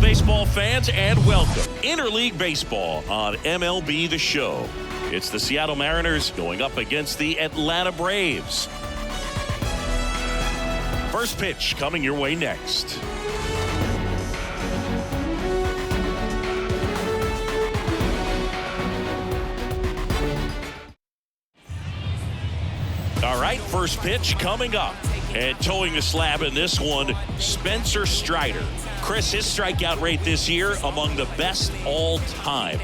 baseball fans, and welcome. Interleague Baseball on MLB The Show. It's the Seattle Mariners going up against the Atlanta Braves. First pitch coming your way next. All right, first pitch coming up. And towing the slab in this one, Spencer Strider. Chris, his strikeout rate this year among the best all time.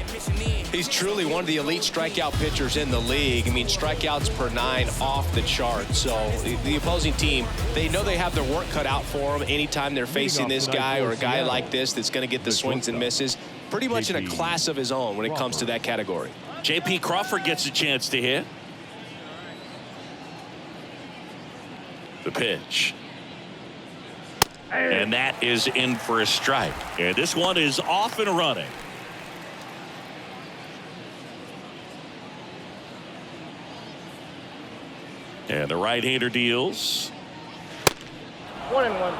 He's truly one of the elite strikeout pitchers in the league. I mean, strikeouts per 9 off the chart. So the opposing team, they know they have their work cut out for them anytime they're facing this guy or a guy like this that's going to get the swings and misses. Pretty much in a class of his own when it comes to that category. J.P. Crawford gets a chance to hit. The pitch. And that is in for a strike. And this one is off and running. And the right-hander deals. 1-1.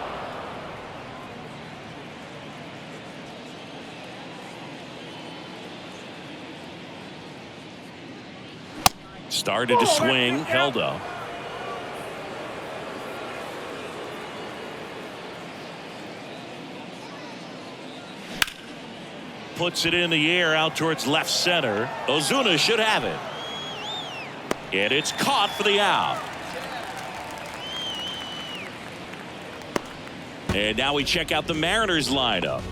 Started to swing, held up. Puts it in the air out towards left center. Ozuna should have it. And it's caught for the out. And now we check out the Mariners lineup.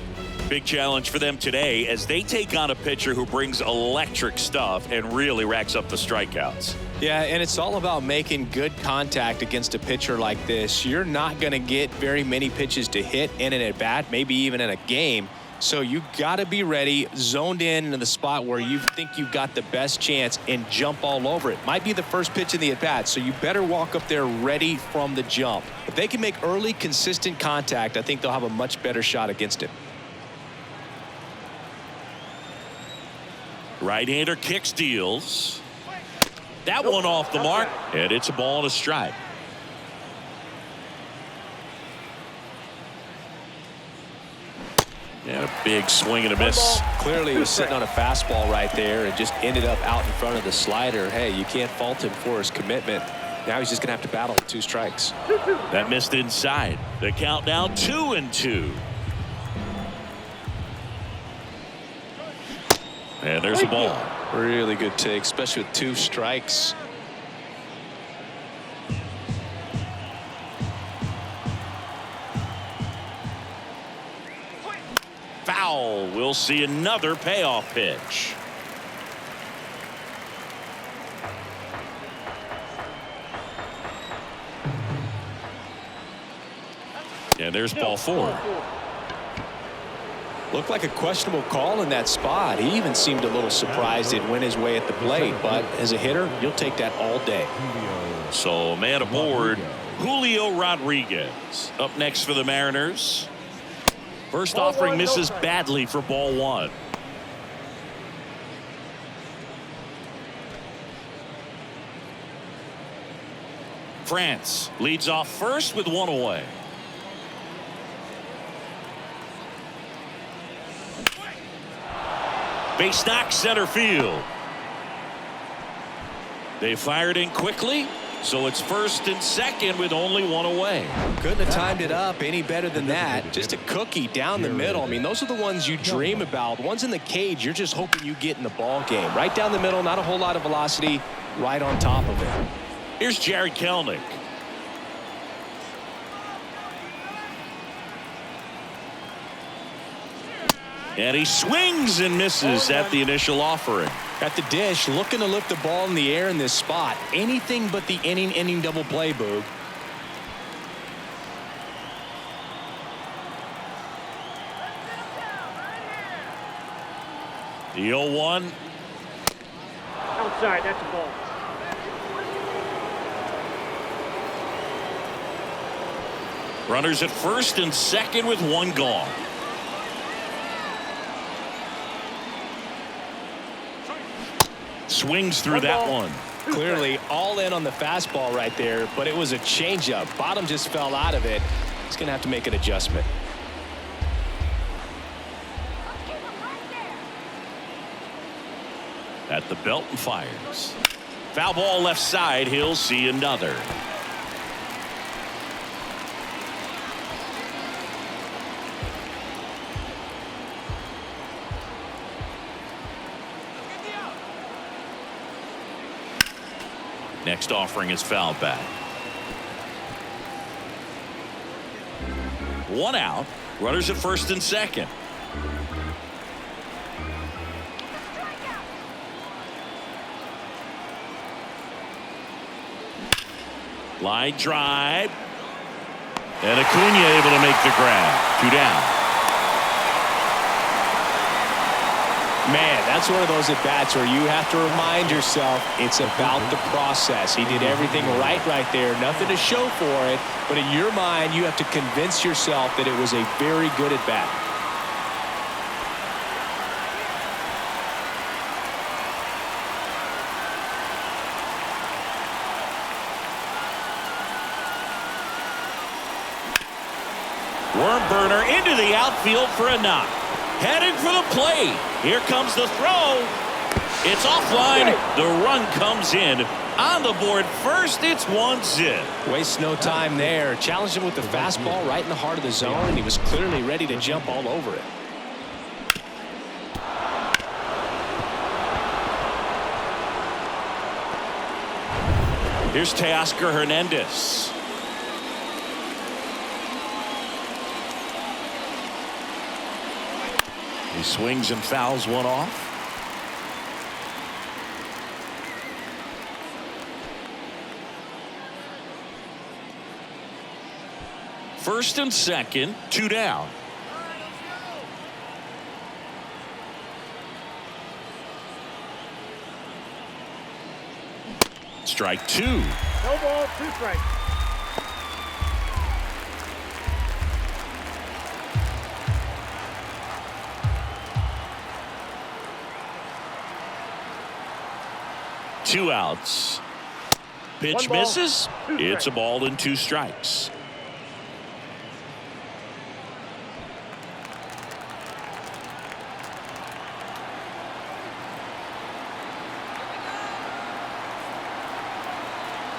Big challenge for them today as they take on a pitcher who brings electric stuff and really racks up the strikeouts. Yeah, and it's all about making good contact against a pitcher like this. You're not going to get very many pitches to hit in an at-bat, maybe even in a game. So you got to be ready, zoned in the spot where you think you've got the best chance and jump all over it. Might be the first pitch in the at-bat, so you better walk up there ready from the jump. If they can make early, consistent contact, I think they'll have a much better shot against it. Right-hander kicks, deals. That one off the mark, and it's a ball and a strike. And a big swing and a miss. Clearly he was sitting on a fastball right there and just ended up out in front of the slider. Hey, you can't fault him for his commitment. Now he's just going to have to battle with 2 strikes. That missed inside. The count now 2-2. And there's a ball. Really good take, especially with 2 strikes. Foul. We'll see another payoff pitch. And there's ball 4. Looked like a questionable call in that spot. He even seemed a little surprised it went his way at the plate, but as a hitter, you'll take that all day. So man aboard, Julio Rodriguez. Up next for the Mariners. First offering misses badly for ball 1. France leads off first with 1 away. Base knock center field. They fired in quickly, so it's first and second with only 1 away. Couldn't have timed it up any better than that. Just a cookie down the middle. I mean, those are the ones you dream about. The ones in the cage, you're just hoping you get in the ball game. Right down the middle, not a whole lot of velocity, right on top of it. Here's Jared Kelenic. And he swings and misses at the initial offering. At the dish, looking to lift the ball in the air in this spot. Anything but the inning double play, Boog. The 0-1. Outside, that's a ball. Runners at first and second with 1 gone. Swings through that one. Clearly all in on the fastball right there, but it was a changeup. Bottom just fell out of it. He's going to have to make an adjustment. At the belt and fires. Foul ball left side. He'll see another. Next offering is foul back. One out. Runners at first and second. Line drive. And Acuna able to make the grab. 2 down. Man, that's one of those at-bats where you have to remind yourself it's about the process. He did everything right there. Nothing to show for it. But in your mind, you have to convince yourself that it was a very good at-bat. Worm burner into the outfield for a knock. Heading for the plate. Here comes the throw. It's offline. The run comes in. On the board first, it's 1-0. Waste no time there. Challenged him with the fastball right in the heart of the zone, and he was clearly ready to jump all over it. Here's Teoscar Hernandez. He swings and fouls one off. First and second, 2 down. Strike 2. No ball, 2 strikes. Two outs. Pitch One ball, misses. 2 It's a strikes. ball and 2 strikes.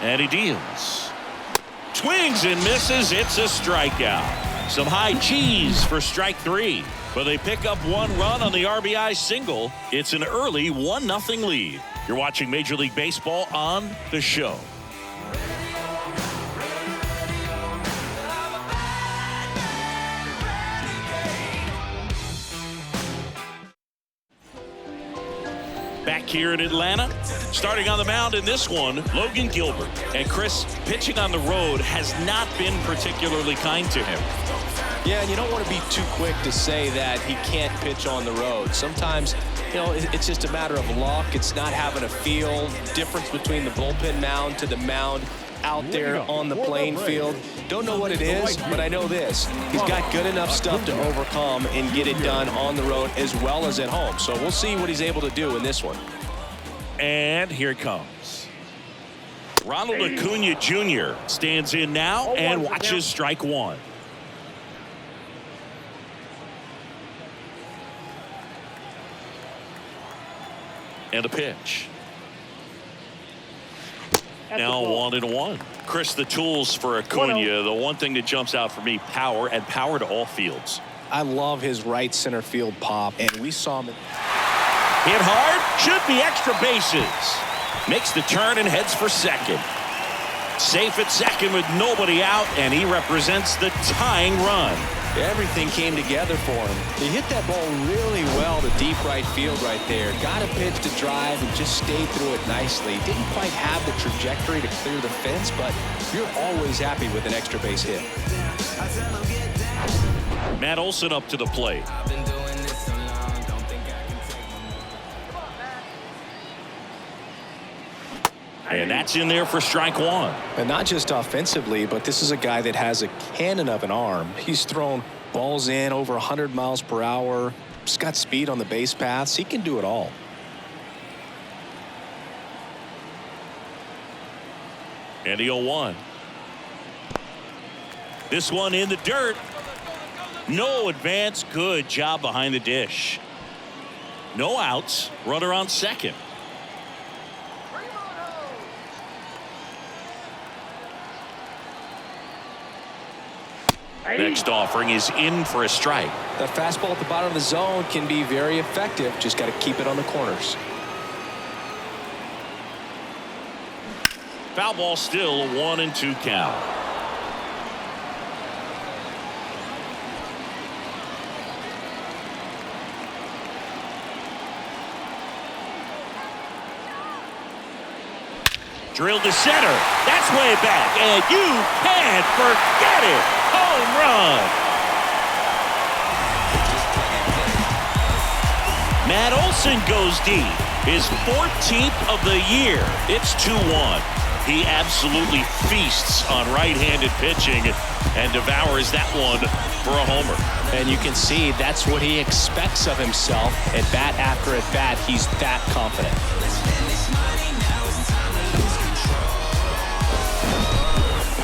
And he deals. Swings and misses. It's a strikeout. Some high cheese for strike 3. But they pick up 1 run on the RBI single. It's an early 1-0 lead. You're watching Major League Baseball on The Show. Back here in Atlanta, starting on the mound in this one, Logan Gilbert. And Chris, pitching on the road has not been particularly kind to him. Yeah, and you don't want to be too quick to say that he can't pitch on the road. Sometimes, you know, it's just a matter of luck. It's not having a feel. Difference between the bullpen mound to the mound out there on the playing field. Don't know what it is, but I know this. He's got good enough stuff to overcome and get it done on the road as well as at home. So we'll see what he's able to do in this one. And here it comes. Ronald Acuna Jr. stands in now and watches strike 1. And a pitch. Now 1-1. Chris, the tools for Acuna, the one thing that jumps out for me, power, and power to all fields. I love his right center field pop, and we saw him. Hit hard, should be extra bases. Makes the turn and heads for second. Safe at second with nobody out, and he represents the tying run. Everything came together for him. He hit that ball really well to deep right field right there. Got a pitch to drive and just stayed through it nicely. Didn't quite have the trajectory to clear the fence, but you're always happy with an extra base hit. Matt Olson up to the plate. And that's in there for strike 1. And not just offensively, but this is a guy that has a cannon of an arm. He's thrown balls in over 100 miles per hour. He's got speed on the base paths. He can do it all. And the 0-1. This one in the dirt. No advance. Good job behind the dish. No outs. Runner on second. Next offering is in for a strike. That fastball at the bottom of the zone can be very effective. Just got to keep it on the corners. Foul ball, still a 1-2 count. Drilled to center. That's way back, and you can't forget it. Home run. Matt Olson goes deep. His 14th of the year. It's 2-1. He absolutely feasts on right-handed pitching and devours that one for a homer. And you can see that's what he expects of himself. At bat after at bat, he's that confident.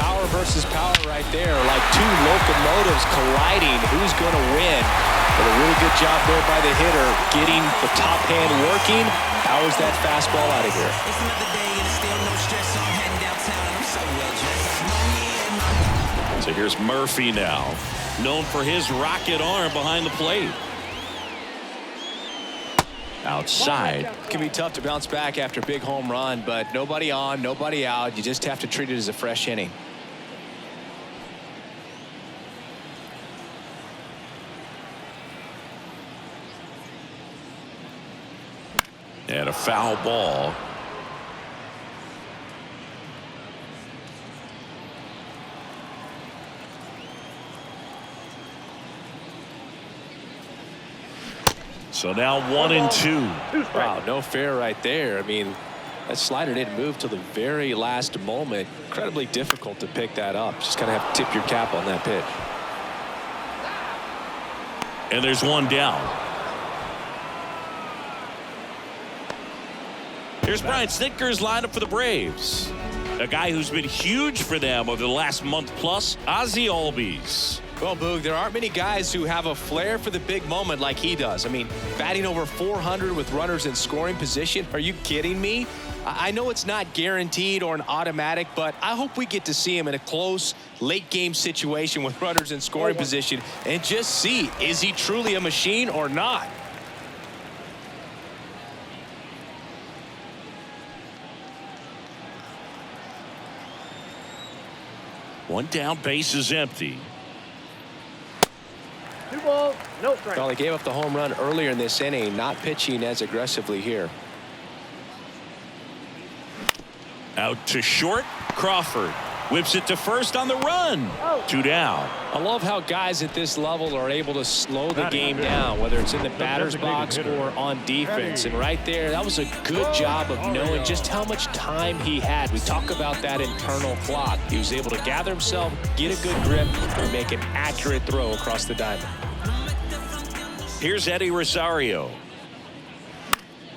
Power versus power right there, like two locomotives colliding. Who's going to win? But a really good job there by the hitter, getting the top hand working. Powers that fastball out of here. So here's Murphy now, known for his rocket arm behind the plate. Outside. It can be tough to bounce back after a big home run, but nobody on, nobody out. You just have to treat it as a fresh inning. And a foul ball. So now 1-2. Wow, no fair right there. I mean, that slider didn't move till the very last moment. Incredibly difficult to pick that up. Just kind of have to tip your cap on that pitch. And there's one down. Here's Brian Snitker's lineup for the Braves. A guy who's been huge for them over the last month plus, Ozzie Albies. Well, Boog, there aren't many guys who have a flair for the big moment like he does. I mean, batting over 400 with runners in scoring position. Are you kidding me? I know it's not guaranteed or an automatic, but I hope we get to see him in a close, late-game situation with runners in scoring position and just see, is he truly a machine or not? One down, base is empty. 2 balls, no strike. Well, he gave up the home run earlier in this inning, not pitching as aggressively here. Out to short, Crawford whips it to first on the run. 2 down. I love how guys at this level are able to slow the game down, whether it's in the batter's box or on defense. And right there, that was a good job of knowing just how much time he had. We talk about that internal clock. He was able to gather himself, get a good grip, and make an accurate throw across the diamond. Here's Eddie Rosario.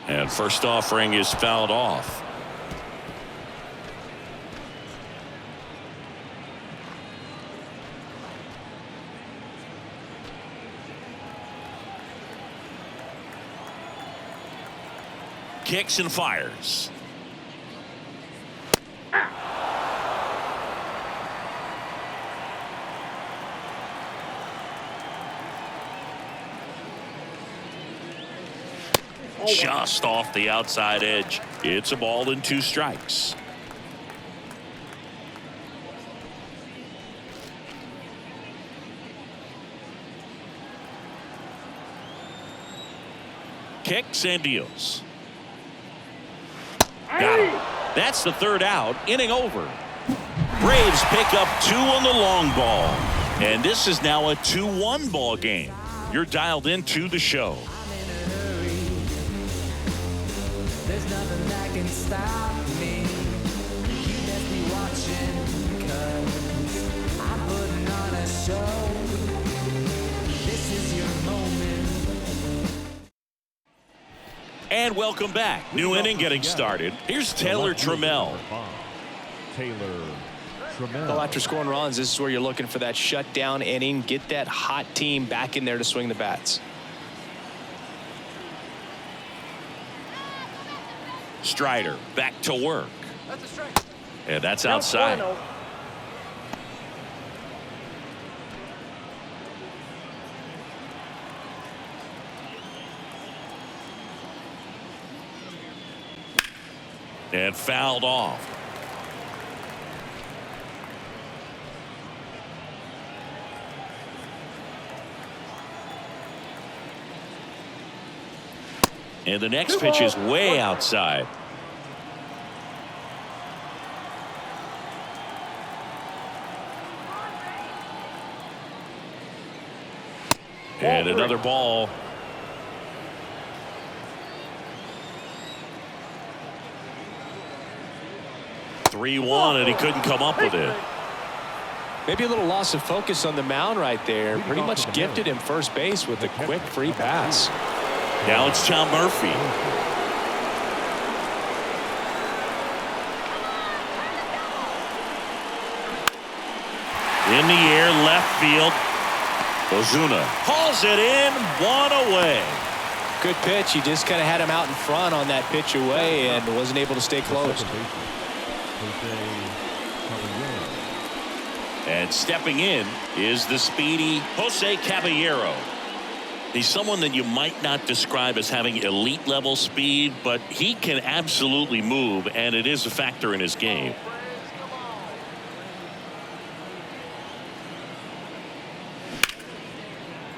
And first offering is fouled off. Kicks and fires. Just off the outside edge. It's a ball and 2 strikes. Kicks and deals. Got him. That's the 3rd out. Inning over. Braves pick up 2 on the long ball. And this is now a 2-1 ball game. You're dialed into the show. There's nothing that can stop me. You best be watching, 'cause I'm putting on a show. This is your moment. And welcome back. New inning getting started. Here's Taylor Trammell. Well, after scoring runs, this is where you're looking for that shutdown inning. Get that hot team back in there to swing the bats. Strider back to work. And that's outside. And fouled off. And the next pitch is way outside. And another ball. (3-1), and he couldn't come up with it. Maybe a little loss of focus on the mound right there. Pretty much gifted him first base with a quick free pass. Now it's Tom Murphy. In the air, left field. Ozuna hauls it in, 1 away. Good pitch. He just kind of had him out in front on that pitch away and wasn't able to stay close. And stepping in is the speedy Jose Caballero. He's someone that you might not describe as having elite level speed, but he can absolutely move, and it is a factor in his game.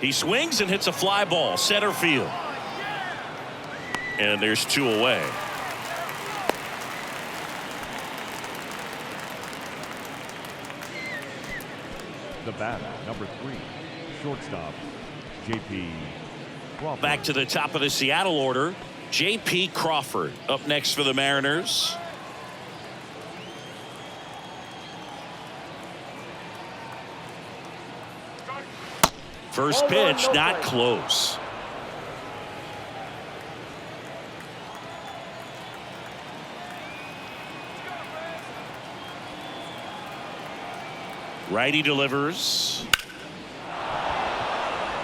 He swings and hits a fly ball center field. And there's 2 away. The batter, number 3, shortstop, J.P. Crawford. Back to the top of the Seattle order. J.P. Crawford up next for the Mariners. First pitch, not close. Righty delivers.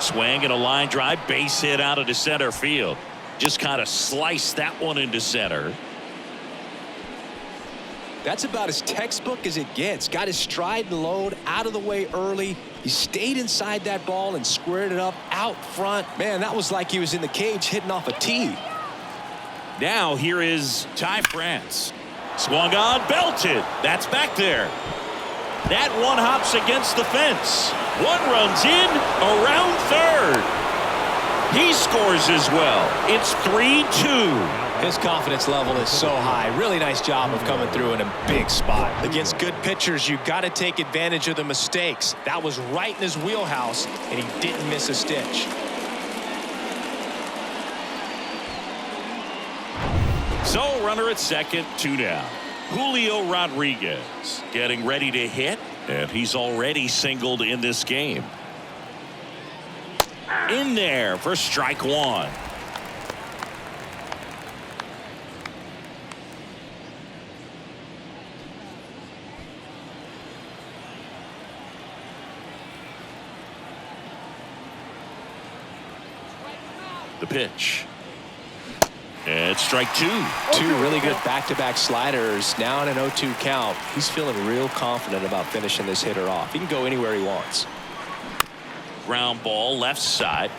Swing and a line drive, base hit out into center field. Just kind of sliced that one into center. That's about as textbook as it gets. Got his stride and load out of the way early. He stayed inside that ball and squared it up out front. Man, that was like he was in the cage hitting off a tee. Now here is Ty France. Swung on, belted. That's back there. That one hops against the fence. One runs in around third. He scores as well. It's 3-2. His confidence level is so high. Really nice job of coming through in a big spot. Against good pitchers, you got to take advantage of the mistakes. That was right in his wheelhouse, and he didn't miss a stitch. So runner at second, 2 down. Julio Rodriguez getting ready to hit, and he's already singled in this game. In there for strike 1. The pitch. And strike 2. 2 really good back-to-back sliders. Now in an 0-2 count. He's feeling real confident about finishing this hitter off. He can go anywhere he wants. Ground ball left side.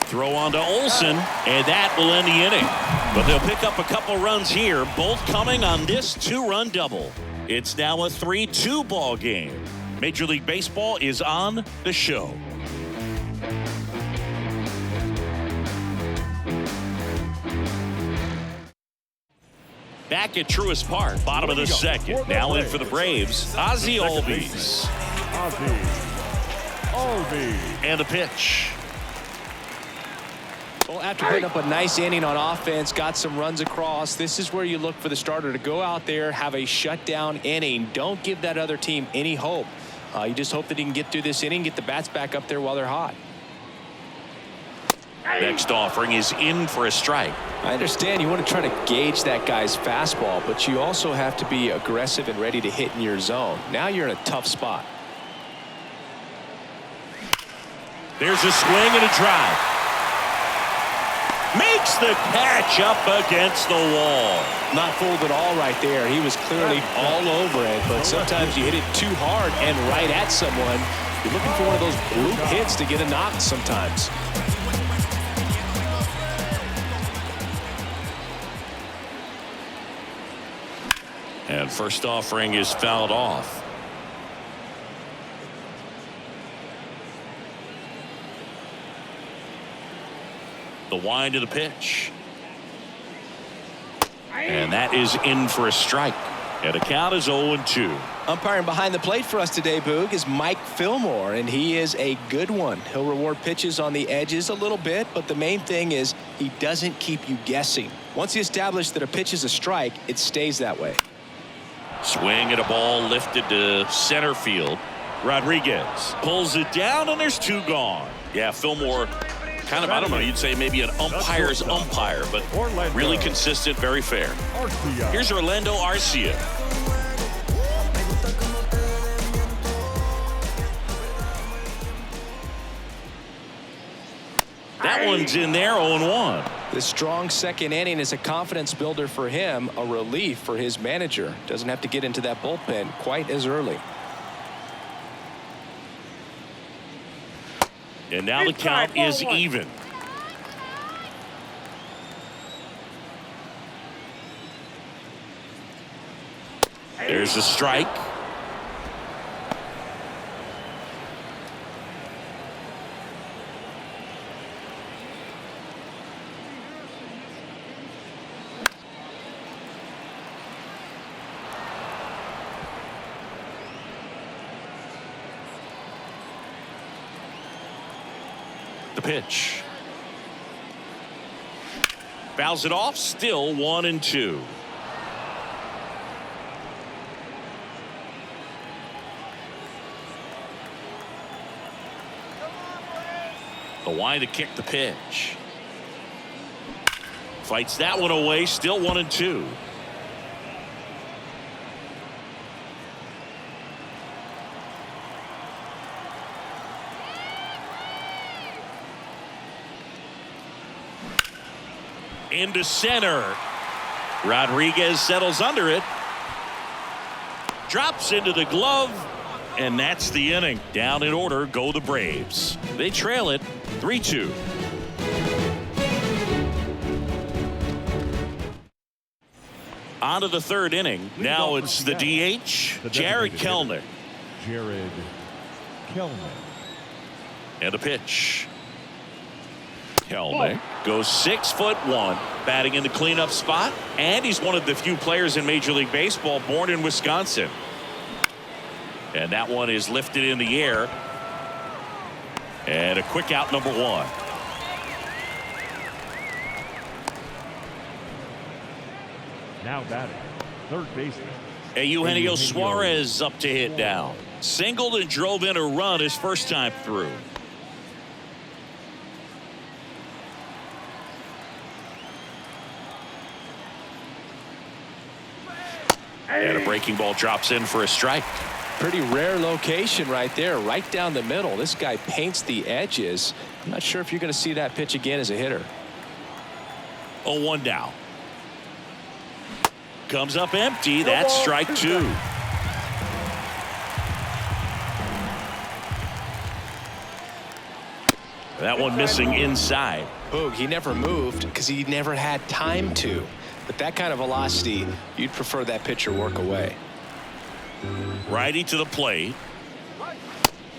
Throw on to Olsen, and that will end the inning. But they'll pick up a couple runs here, both coming on this 2-run double. It's now a 3-2 ball game. Major League Baseball is on the show. Back at Truist Park, bottom of the second. Now in for the Braves, Ozzie Albies. And the pitch. Well, after putting up a nice inning on offense, got some runs across, this is where you look for the starter to go out there, have a shutdown inning. Don't give that other team any hope. You just hope that he can get through this inning, get the bats back up there while they're hot. Next offering is in for a strike. I understand you want to try to gauge that guy's fastball, but you also have to be aggressive and ready to hit in your zone. Now you're in a tough spot. There's a swing and a drive. Makes the catch up against the wall. Not fooled at all right there. He was clearly all over it, but sometimes you hit it too hard and right at someone. You're looking for one of those bloop hits to get a knock sometimes. And first offering is fouled off. The wind of the pitch. And that is in for a strike. And the count is 0-2. Umpiring behind the plate for us today, Boog, is Mike Fillmore, and he is a good one. He'll reward pitches on the edges a little bit, but the main thing is he doesn't keep you guessing. Once he established that a pitch is a strike, it stays that way. Swing at a ball lifted to center field. Rodriguez pulls it down, and there's 2 gone. Yeah, Fillmore, kind of, I don't know, you'd say maybe an umpire's umpire, but really consistent, very fair. Here's Orlando Arcia. That one's in there, 0-1. The strong second inning is a confidence builder for him, a relief for his manager. Doesn't have to get into that bullpen quite as early. And now the count is even. There's a strike. The pitch. Fouls it off, still 1-2. The wind to kick the pitch. Fights that one away, still 1-2. Into center. Rodriguez settles under it. Drops into the glove. And that's the inning. Down in order go the Braves. They trail it 3-2. On to the third inning. Now it's the DH, Jared Kelenic. Jared Kelenic. And a pitch. Kelenic goes 6'1", batting in the cleanup spot, and he's one of the few players in Major League Baseball born in Wisconsin. And that one is lifted in the air. And a quick out, number 1. Now batting, third baseman. Eugenio Suarez up to hit down. Singled and drove in a run his first time through. And a breaking ball drops in for a strike. Pretty rare location right there, right down the middle. This guy paints the edges. I'm not sure if you're going to see that pitch again as a hitter. 0-1 down. Comes up empty. That's strike 2. That one missing inside. Boog, he never moved because he never had time to. But that kind of velocity, you'd prefer that pitcher work away. Righty to the plate.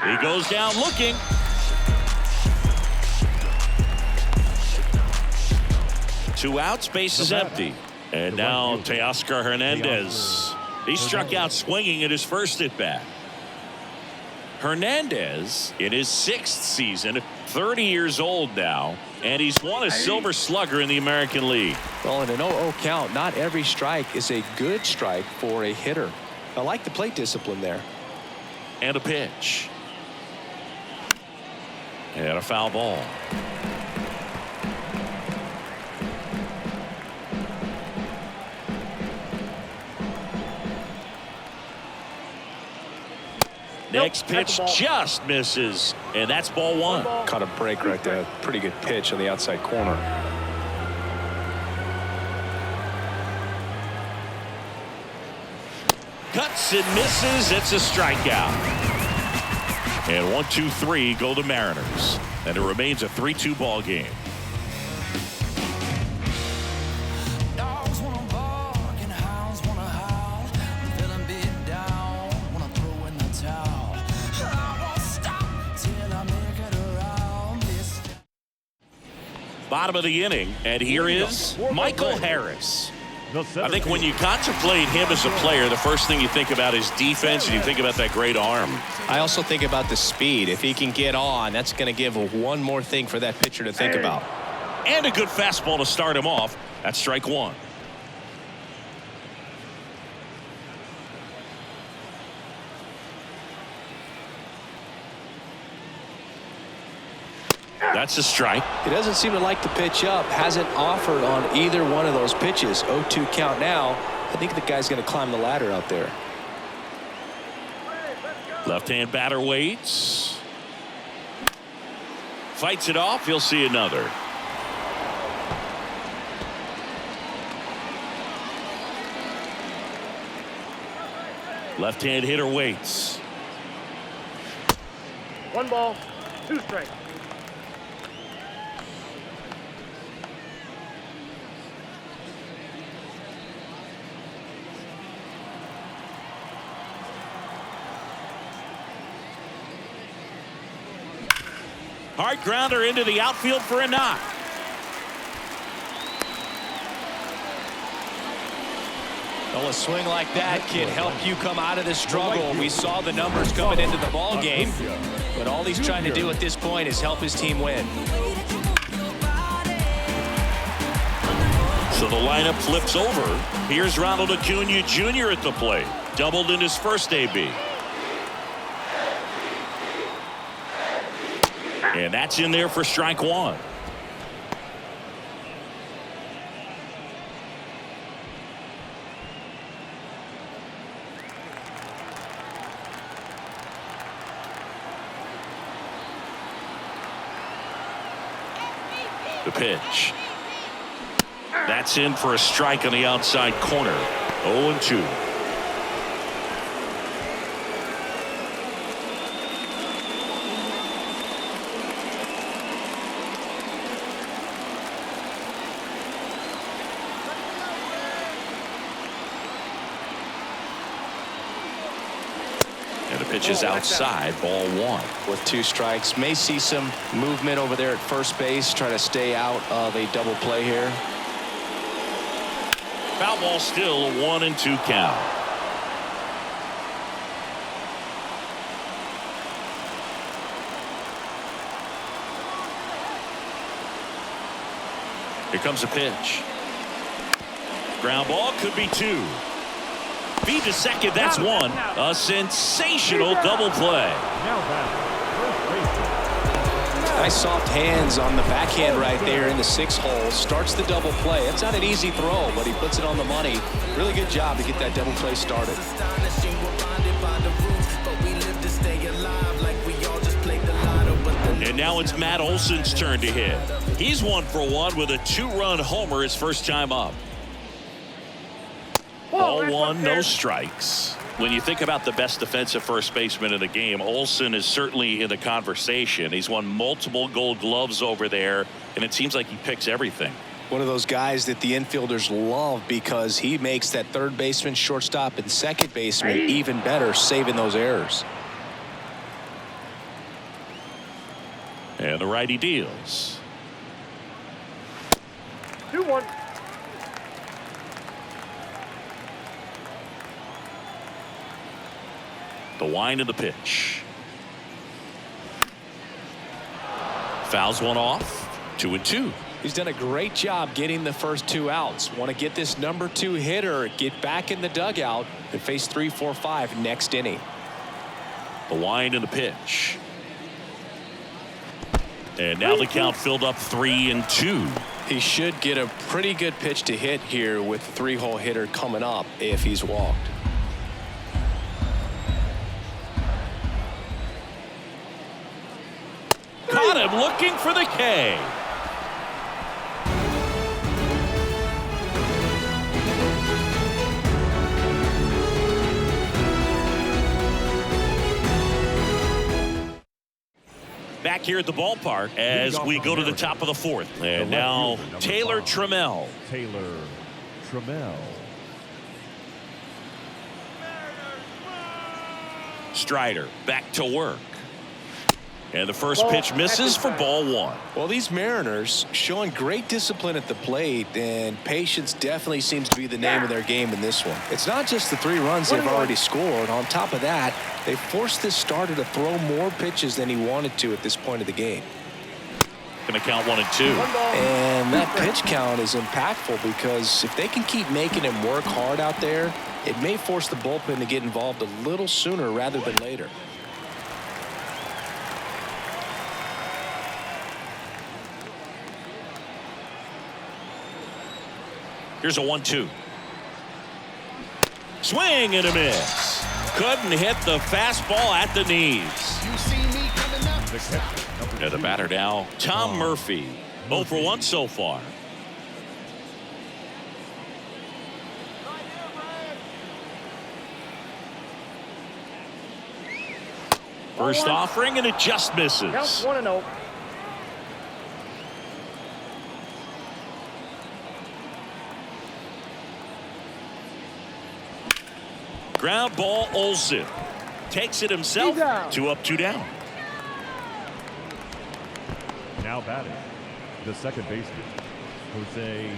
He goes down looking. Two outs, base is empty. And now Teoscar Hernandez. He struck out swinging at his first at bat. Hernandez in his 6th season, 30 years old now, and he's won a Silver Slugger in the American League. Well, in an 0-0 count, not every strike is a good strike for a hitter. I like the plate discipline there. And a pitch. And a foul ball. Next pitch just misses, and that's ball 1. Caught a break right there. Pretty good pitch on the outside corner. Cuts and misses. It's a strikeout. And 1-2-3 go the Mariners. And it remains a 3-2 ball game. Dogs wanna bark and hounds wanna howl. Bottom of the inning, and here is Michael Harris. I think when you contemplate him as a player, the first thing you think about is defense, and you think about that great arm. I also think about the speed. If he can get on, that's going to give one more thing for that pitcher to think about. And a good fastball to start him off. That's strike one. That's a strike. He doesn't seem to like the pitch up. Hasn't offered on either one of those pitches. 0-2 count now. I think the guy's going to climb the ladder out there. Left-hand batter waits. Fights it off. He'll see another. Left-hand hitter waits. 1 ball, 2 strikes. Hard grounder into the outfield for a knock. Well, a swing like that can help you come out of the struggle. We saw the numbers coming into the ball game, but all he's trying to do at this point is help his team win. So the lineup flips over. Here's Ronald Acuna Jr. at the plate. Doubled in his first AB. And that's in there for strike one. The pitch. That's in for a strike on the outside corner. 0-2. And the pitch is outside, ball one. With 2 strikes, may see some movement over there at first base, try to stay out of a double play here. Foul ball still, 1-2 count. Here comes a pitch. Ground ball, could be 2. Feed to second, that's 1. A sensational double play. Now batting, first baseman. Nice soft hands on the backhand right there in the 6 hole. Starts the double play. It's not an easy throw, but he puts it on the money. Really good job to get that double play started. And now it's Matt Olson's turn to hit. He's 1 for 1 with a 2-run homer his first time up. Ball 1, no strikes. When you think about the best defensive first baseman in the game, Olson is certainly in the conversation. He's won multiple Gold Gloves over there, and it seems like he picks everything. One of those guys that the infielders love because he makes that third baseman, shortstop, and second baseman even better, saving those errors. And the righty deals. 2-1. The wind of the pitch. Fouls one off. 2-2. He's done a great job getting the first 2 outs. Want to get this number 2 hitter, get back in the dugout, and face 3, 4, 5 next inning. The wind and the pitch. And now the count filled up 3-2. He should get a pretty good pitch to hit here with the 3-hole hitter coming up if he's walked. Caught him looking for the K. Back here at the ballpark as we go to the top of the 4th. And now Taylor Trammell. Taylor Trammell. Strider back to work. And the first pitch misses for ball 1. Well, these Mariners showing great discipline at the plate, and patience definitely seems to be the name of their game in this one. It's not just the 3 runs they've already scored. On top of that, they forced this starter to throw more pitches than he wanted to at this point of the game. Going to count 1 and 2. And that pitch count is impactful because if they can keep making him work hard out there, it may force the bullpen to get involved a little sooner rather than later. Here's a 1-2. Swing and a miss. Couldn't hit the fastball at the knees. You see me coming up. The catcher, number And the 2. batter now, Tom Murphy. 0 for 1 so far. First offering, and it just misses. Count 1-0. Ground ball, Olsen. Takes it himself. 2 up, 2 down. Now batting, the second baseman, Jose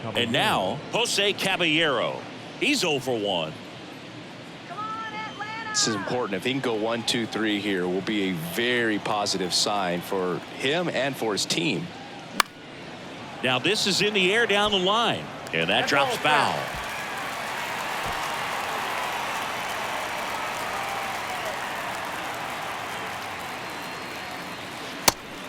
Caballero. And now, Jose Caballero. He's 0 for 1. This is important. If he can go 1, 2, 3 here, will be a very positive sign for him and for his team. Now this is in the air down the line. And that drops foul.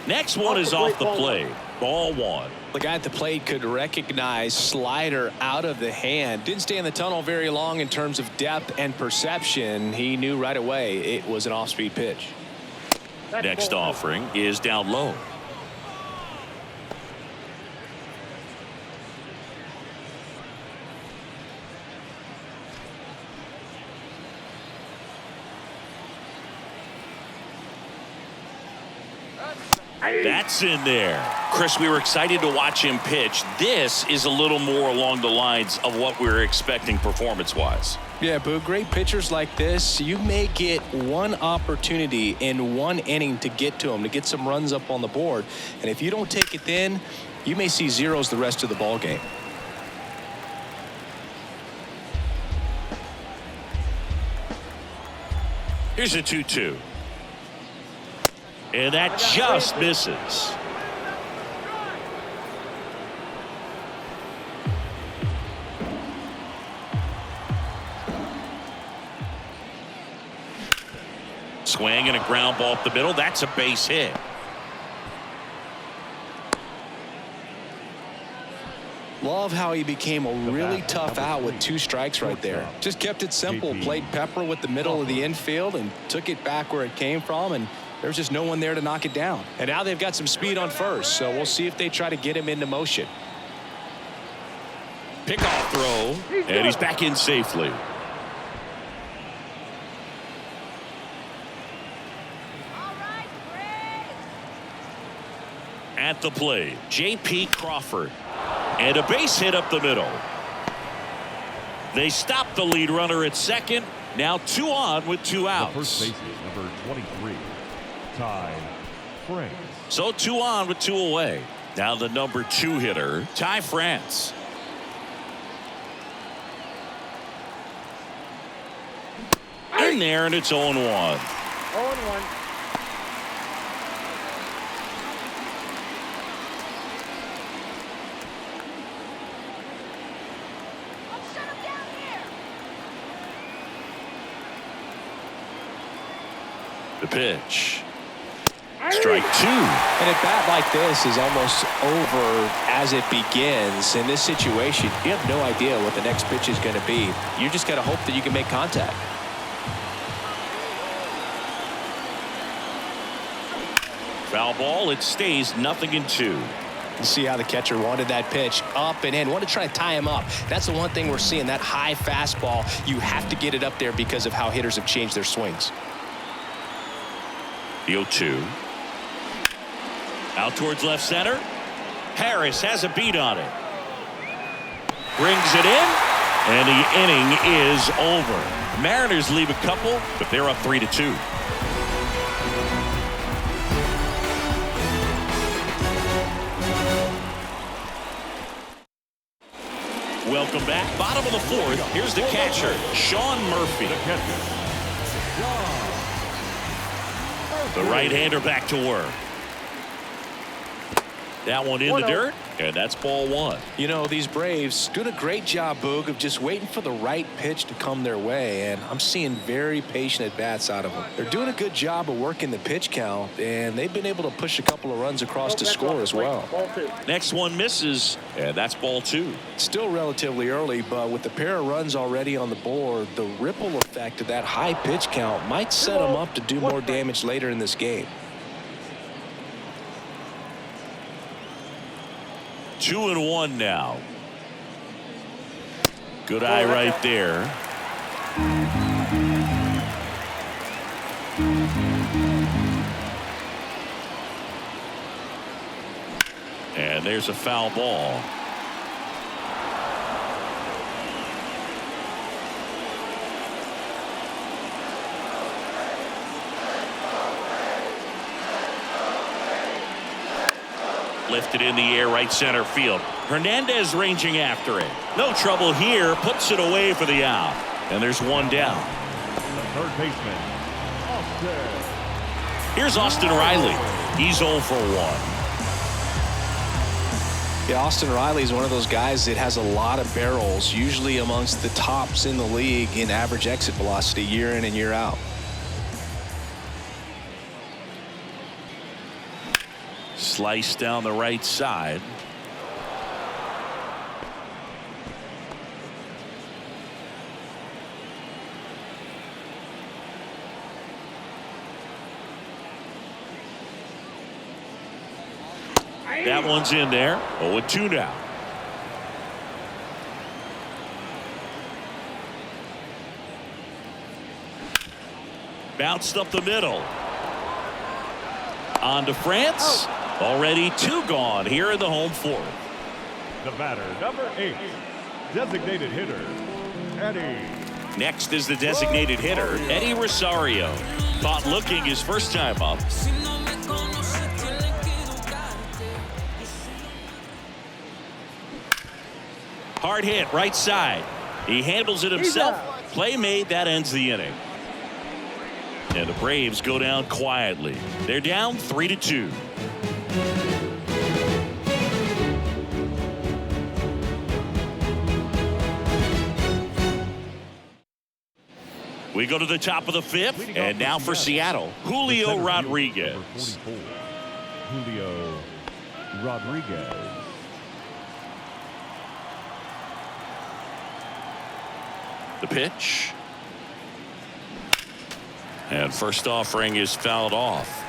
Next one is off the plate. Ball 1. The guy at the plate could recognize slider out of the hand. Didn't stay in the tunnel very long in terms of depth and perception. He knew right away it was an off-speed pitch. Next offering is down low. That's in there. Chris, we were excited to watch him pitch. This is a little more along the lines of what we were expecting performance-wise. Yeah, Boo, great pitchers like this, you may get one opportunity in one inning to get to them, to get some runs up on the board. And if you don't take it then, you may see zeros the rest of the ball game. Here's a 2-2. And that just misses. Swing and a ground ball up the middle. That's a base hit. Love how he became a really tough out with 2 strikes right there. Just kept it simple, played pepper with the middle of the infield and took it back where it came from, and there's just no one there to knock it down. And now they've got some speed on first, so we'll see if they try to get him into motion. Pickoff throw, and he's back in safely. At the plate, J.P. Crawford. And a base hit up the middle. They stop the lead runner at second. Now 2 on with 2 outs. The first baseman, number 23, Ty France. So 2 on with 2 away. Now the number 2 hitter, Ty France. In there, and it's 0-1. 0-1. The pitch. Strike 2. And a bat like this is almost over as it begins. In this situation, you have no idea what the next pitch is going to be. You just got to hope that you can make contact. Foul ball. It stays 0-2. You see how the catcher wanted that pitch up and in. Want to try to tie him up. That's the one thing we're seeing, that high fastball. You have to get it up there because of how hitters have changed their swings. The 0-2. Out towards left center. Harris has a beat on it. Brings it in. And the inning is over. Mariners leave a couple, but they're up 3-2. Welcome back. Bottom of the fourth. Here's the catcher, Sean Murphy. The catcher, The right-hander back to work. That one in the dirt, and that's ball one. You know, these Braves doing a great job, Boog, of just waiting for the right pitch to come their way, and I'm seeing very patient at-bats out of them. They're doing a good job of working the pitch count, and they've been able to push a couple of runs across to score as well. Next one misses, and that's ball two. Still relatively early, but with the pair of runs already on the board, the ripple effect of that high pitch count might set them up to do more damage later in this game. 2-1 now. Good eye right there. And there's a foul ball. Lifted in the air, right center field. Hernandez ranging after it. No trouble here. Puts it away for the out. And there's one down. the third baseman, Austin. Here's Austin Riley. He's 0 for 1. Yeah, Austin Riley is one of those guys that has a lot of barrels, usually amongst the tops in the league in average exit velocity year in and year out. Slice down the right side. That one's in there. 0-2 now. Bounced up the middle. On to France. Already 2 gone here in the home fourth. The batter, number 8, designated hitter, Eddie. Next is the designated hitter, Eddie Rosario. Caught looking his first time up. Hard hit, right side. He handles it himself. Play made, that ends the inning. And the Braves go down quietly. They're down 3-2. We go to the top of the 5th, and now for Seattle, Julio Rodriguez. Number 44, Julio Rodriguez. The pitch. And first offering is fouled off.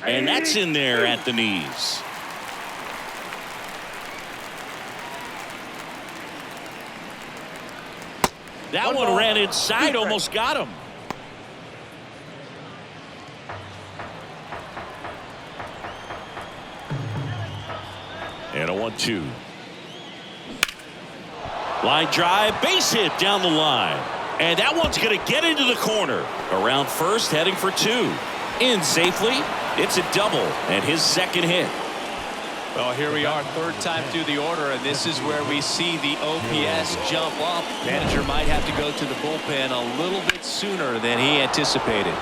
And that's in there at the knees. That one ran inside, almost got him. And a 1-2. Line drive, base hit down the line. And that one's going to get into the corner. Around first, heading for 2. In safely. It's a double and his second hit. Well, here we are, third time through the order, and this is where we see the OPS jump up. Manager might have to go to the bullpen a little bit sooner than he anticipated.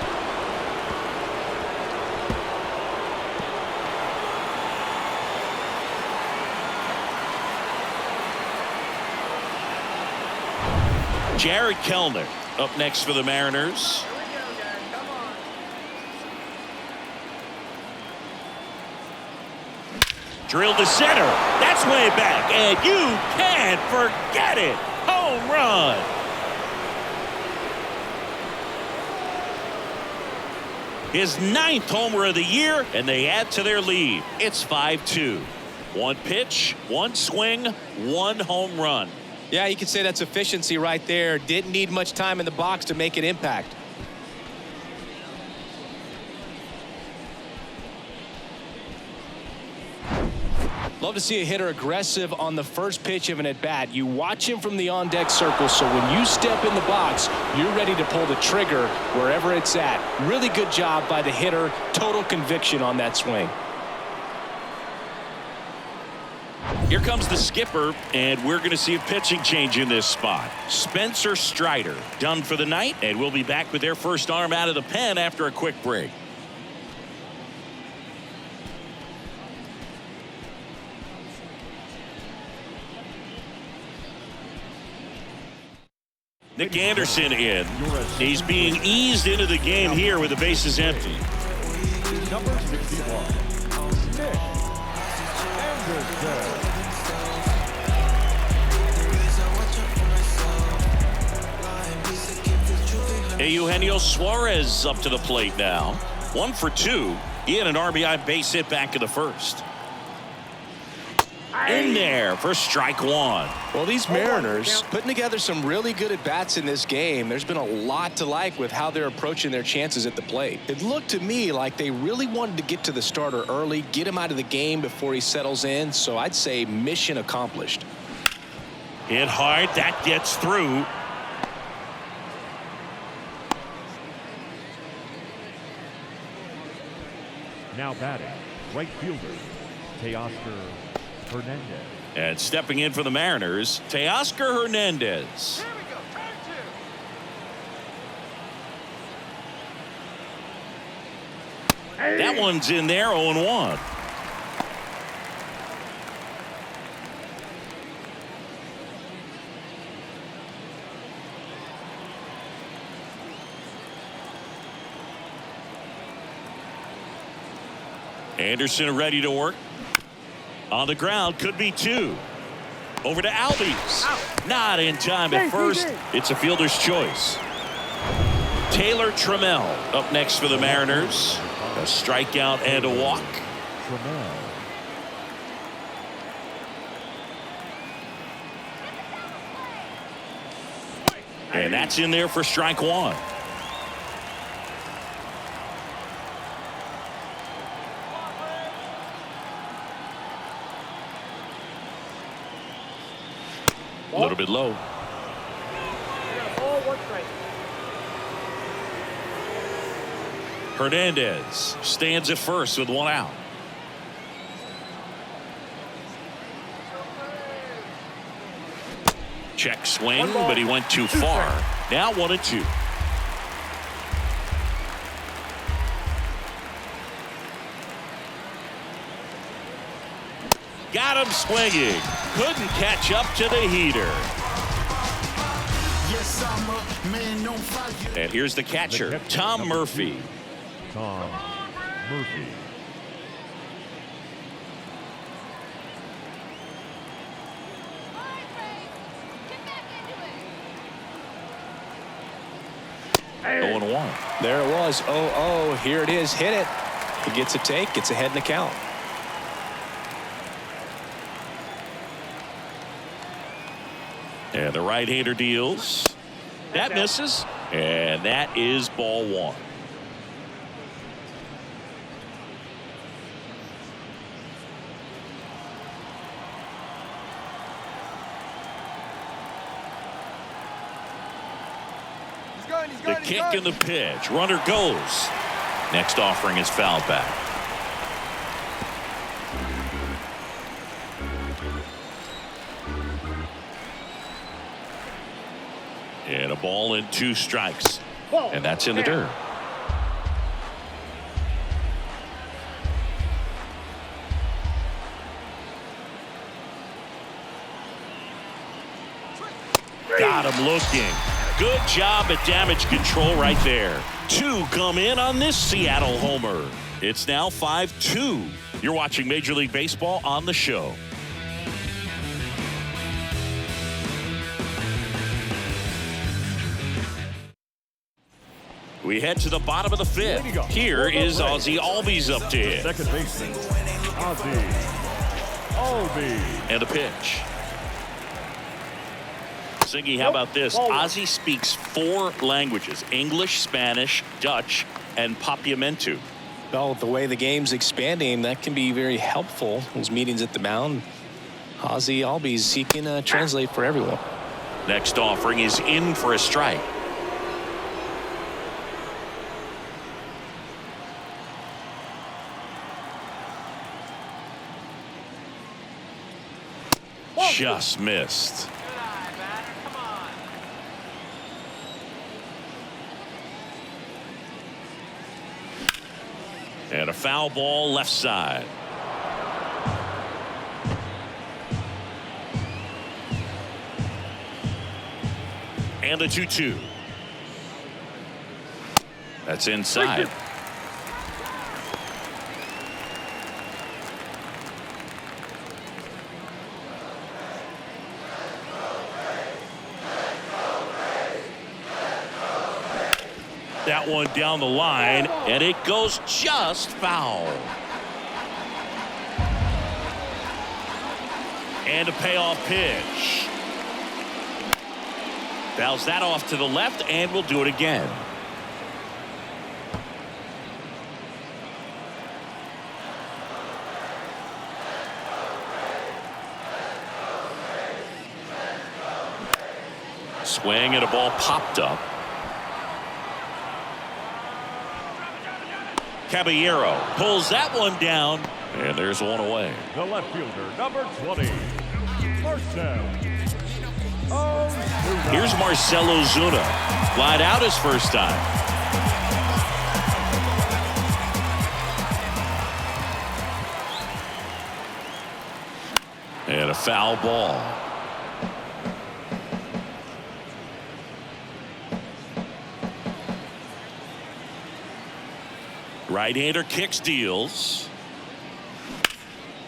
Jared Kellner up next for the Mariners. Drilled to center. That's way back. And you can't forget it. Home run. His 9th homer of the year, and they add to their lead. It's 5-2. 1 pitch, 1 swing, 1 home run. Yeah, you could say that's efficiency right there. Didn't need much time in the box to make an impact. Love to see a hitter aggressive on the first pitch of an at-bat. You watch him from the on-deck circle, so when you step in the box, you're ready to pull the trigger wherever it's at. Really good job by the hitter. Total conviction on that swing. Here comes the skipper, and we're going to see a pitching change in this spot. Spencer Strider done for the night, and we'll be back with their first arm out of the pen after a quick break. Nick Anderson in. He's being eased into the game here with the bases empty. Number 61, Nick Anderson. Eugenio Suarez up to the plate now. 1 for 2. He had an RBI base hit back in the first. In there for strike 1. Well, these Mariners putting together some really good at-bats in this game. There's been a lot to like with how they're approaching their chances at the plate. It looked to me like they really wanted to get to the starter early, get him out of the game before he settles in. So I'd say mission accomplished. Hit hard. That gets through. Now batting, right fielder, Teoscar Hernandez. And stepping in for the Mariners, Teoscar Hernandez. That one's in there, 0-1. Anderson ready to work. On the ground, could be 2. Over to Albies. Not in time at first. It's a fielder's choice. Taylor Trammell up next for the Mariners. A strikeout and a walk. Trammell. And that's in there for strike 1. A little bit low. Hernandez stands at first with 1 out. Check swing, but he went too far. Now 1-2. Got him swinging. Couldn't catch up to the heater. And here's the catcher, Tom Murphy. Tom Murphy. Oh, 1. There it was. 0-0. Here it is. Hit it. He gets a take. Gets ahead in the count. And the right-hander deals. That misses. And that is ball 1. The kick and the pitch. Runner goes. Next offering is fouled back. And a ball and 2 strikes. And that's in the dirt. Got him looking. Good job at damage control right there. 2 come in on this Seattle homer. It's now 5-2. You're watching Major League Baseball on the show. We head to the bottom of the 5th. Here is Ozzie Albies up to hit. Second baseman, Ozzie Albies. And the pitch. Singy, how about this? Ozzie speaks 4 languages: English, Spanish, Dutch, and Papiamentu. Well, the way the game's expanding, that can be very helpful. Those meetings at the mound, Ozzie Albies, he can translate for everyone. Next offering is in for a strike. Just missed. And a foul ball left side. And a 2-2. That's inside. That one down the line, and it goes just foul. And a payoff pitch. Fouls that off to the left, and we'll do it again. Swing, and a ball popped up. Caballero pulls that one down, and there's one away. The left fielder, number 20, Marcell Ozuna. Here's Marcell Ozuna. Flied out his first time. And a foul ball. Right-hander kicks, deals.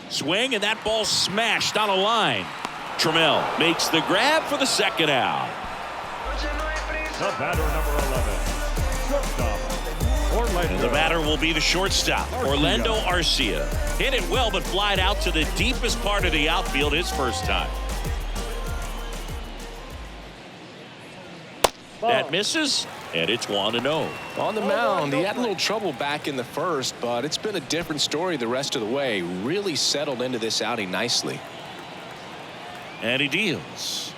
Swing, and that ball smashed on a line. Trammell makes the grab for the second out. The batter, number 11, shortstop, Orlando. And the batter will be the shortstop, Orlando Arcia. Hit it well, but flied out to the deepest part of the outfield his first time. That misses, and it's 1-0. On the mound, he had a little trouble back in the first, but it's been a different story the rest of the way. Really settled into this outing nicely. And he deals.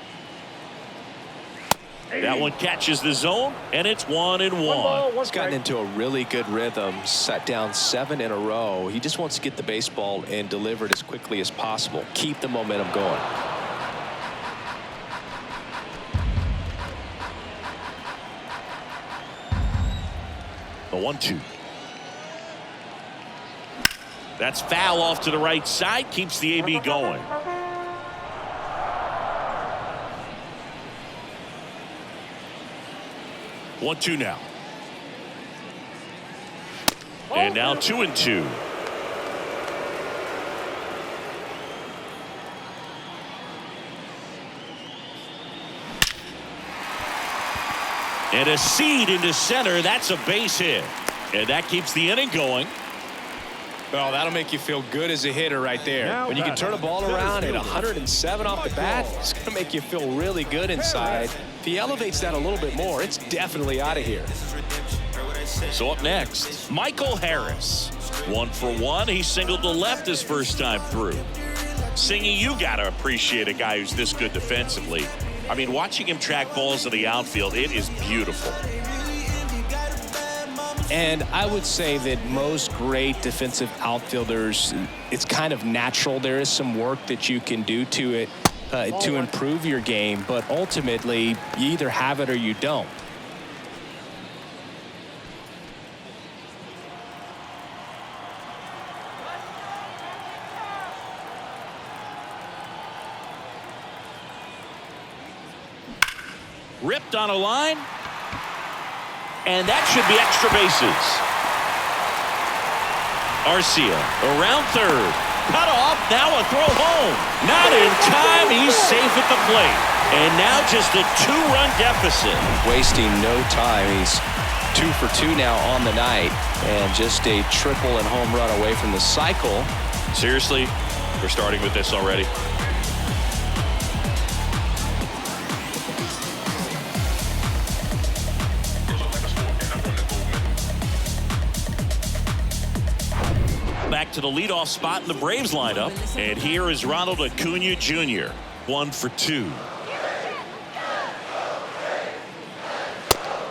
That one catches the zone, and it's 1-1. He's gotten into a really good rhythm, set down 7 in a row. He just wants to get the baseball and deliver it as quickly as possible. Keep the momentum going. The 1-2. That's foul off to the right side, keeps the AB going. One-two now. And now 2-2. And a seed into center. That's a base hit. And that keeps the inning going. Well, that'll make you feel good as a hitter right there. When you can turn a ball around at 107 off the bat, it's going to make you feel really good inside. If he elevates that a little bit more, it's definitely out of here. So up next, Michael Harris. 1 for 1. He singled to left his first time through. Singy, you got to appreciate a guy who's this good defensively. I mean, watching him track balls in the outfield, it is beautiful. And I would say that most great defensive outfielders, it's kind of natural. There is some work that you can do to it to improve your game, but ultimately, you either have it or you don't. Ripped on a line. And that should be extra bases. Arcia around third. Cut off. Now a throw home. Not in time. He's safe at the plate. And now just a 2-run deficit. Wasting no time. He's 2 for 2 now on the night. And just a triple and home run away from the cycle. Seriously, we're starting with this already. to the leadoff spot in the Braves lineup. And here is Ronald Acuna Jr. 1 for 2.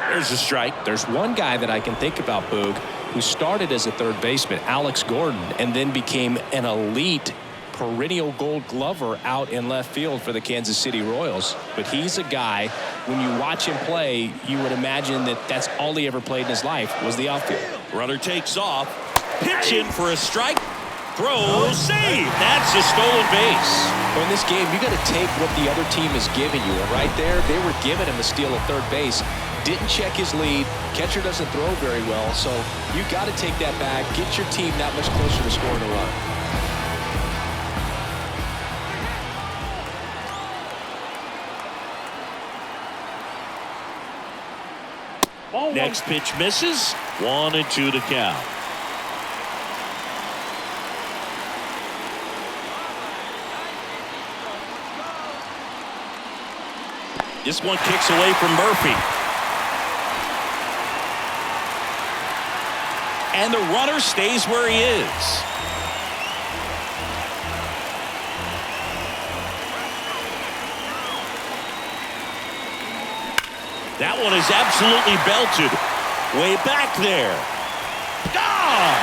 There's a strike. There's one guy that I can think about, Boog, who started as a third baseman, Alex Gordon, and then became an elite perennial Gold Glover out in left field for the Kansas City Royals. But he's a guy, when you watch him play, you would imagine that that's all he ever played in his life was the outfield. Runner takes off. Pitch in for a strike. Throw, save. That's a stolen base. Well, in this game, you got to take what the other team is giving you. And right there, they were giving him a steal at third base. Didn't check his lead. Catcher doesn't throw very well. So you got to take that back. Get your team that much closer to scoring a run. Next pitch misses. 1-2 to count. This one kicks away from Murphy. And the runner stays where he is. That one is absolutely belted. Way back there. Ah!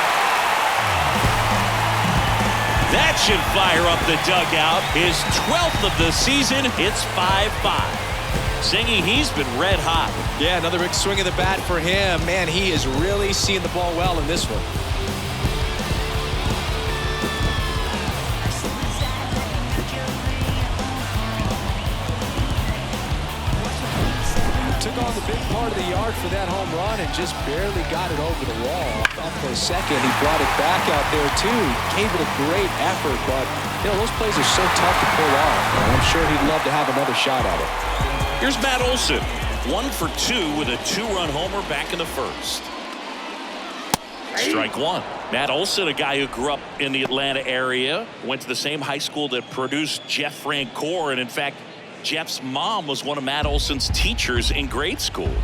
That should fire up the dugout. His 12th of the season. It's 5-5. Zingy, he's been red hot. Yeah, another big swing of the bat for him. Man, he is really seeing the ball well in this one. Took on the big part of the yard for that home run and just barely got it over the wall. Up for a second, he brought it back out there too. Gave it a great effort, but you know those plays are so tough to pull off. I'm sure he'd love to have another shot at it. Here's Matt Olson. 1 for 2 with a 2-run homer back in the first. Strike one. Matt Olson, a guy who grew up in the Atlanta area, went to the same high school that produced Jeff Francoeur, and in fact, Jeff's mom was one of Matt Olson's teachers in grade school.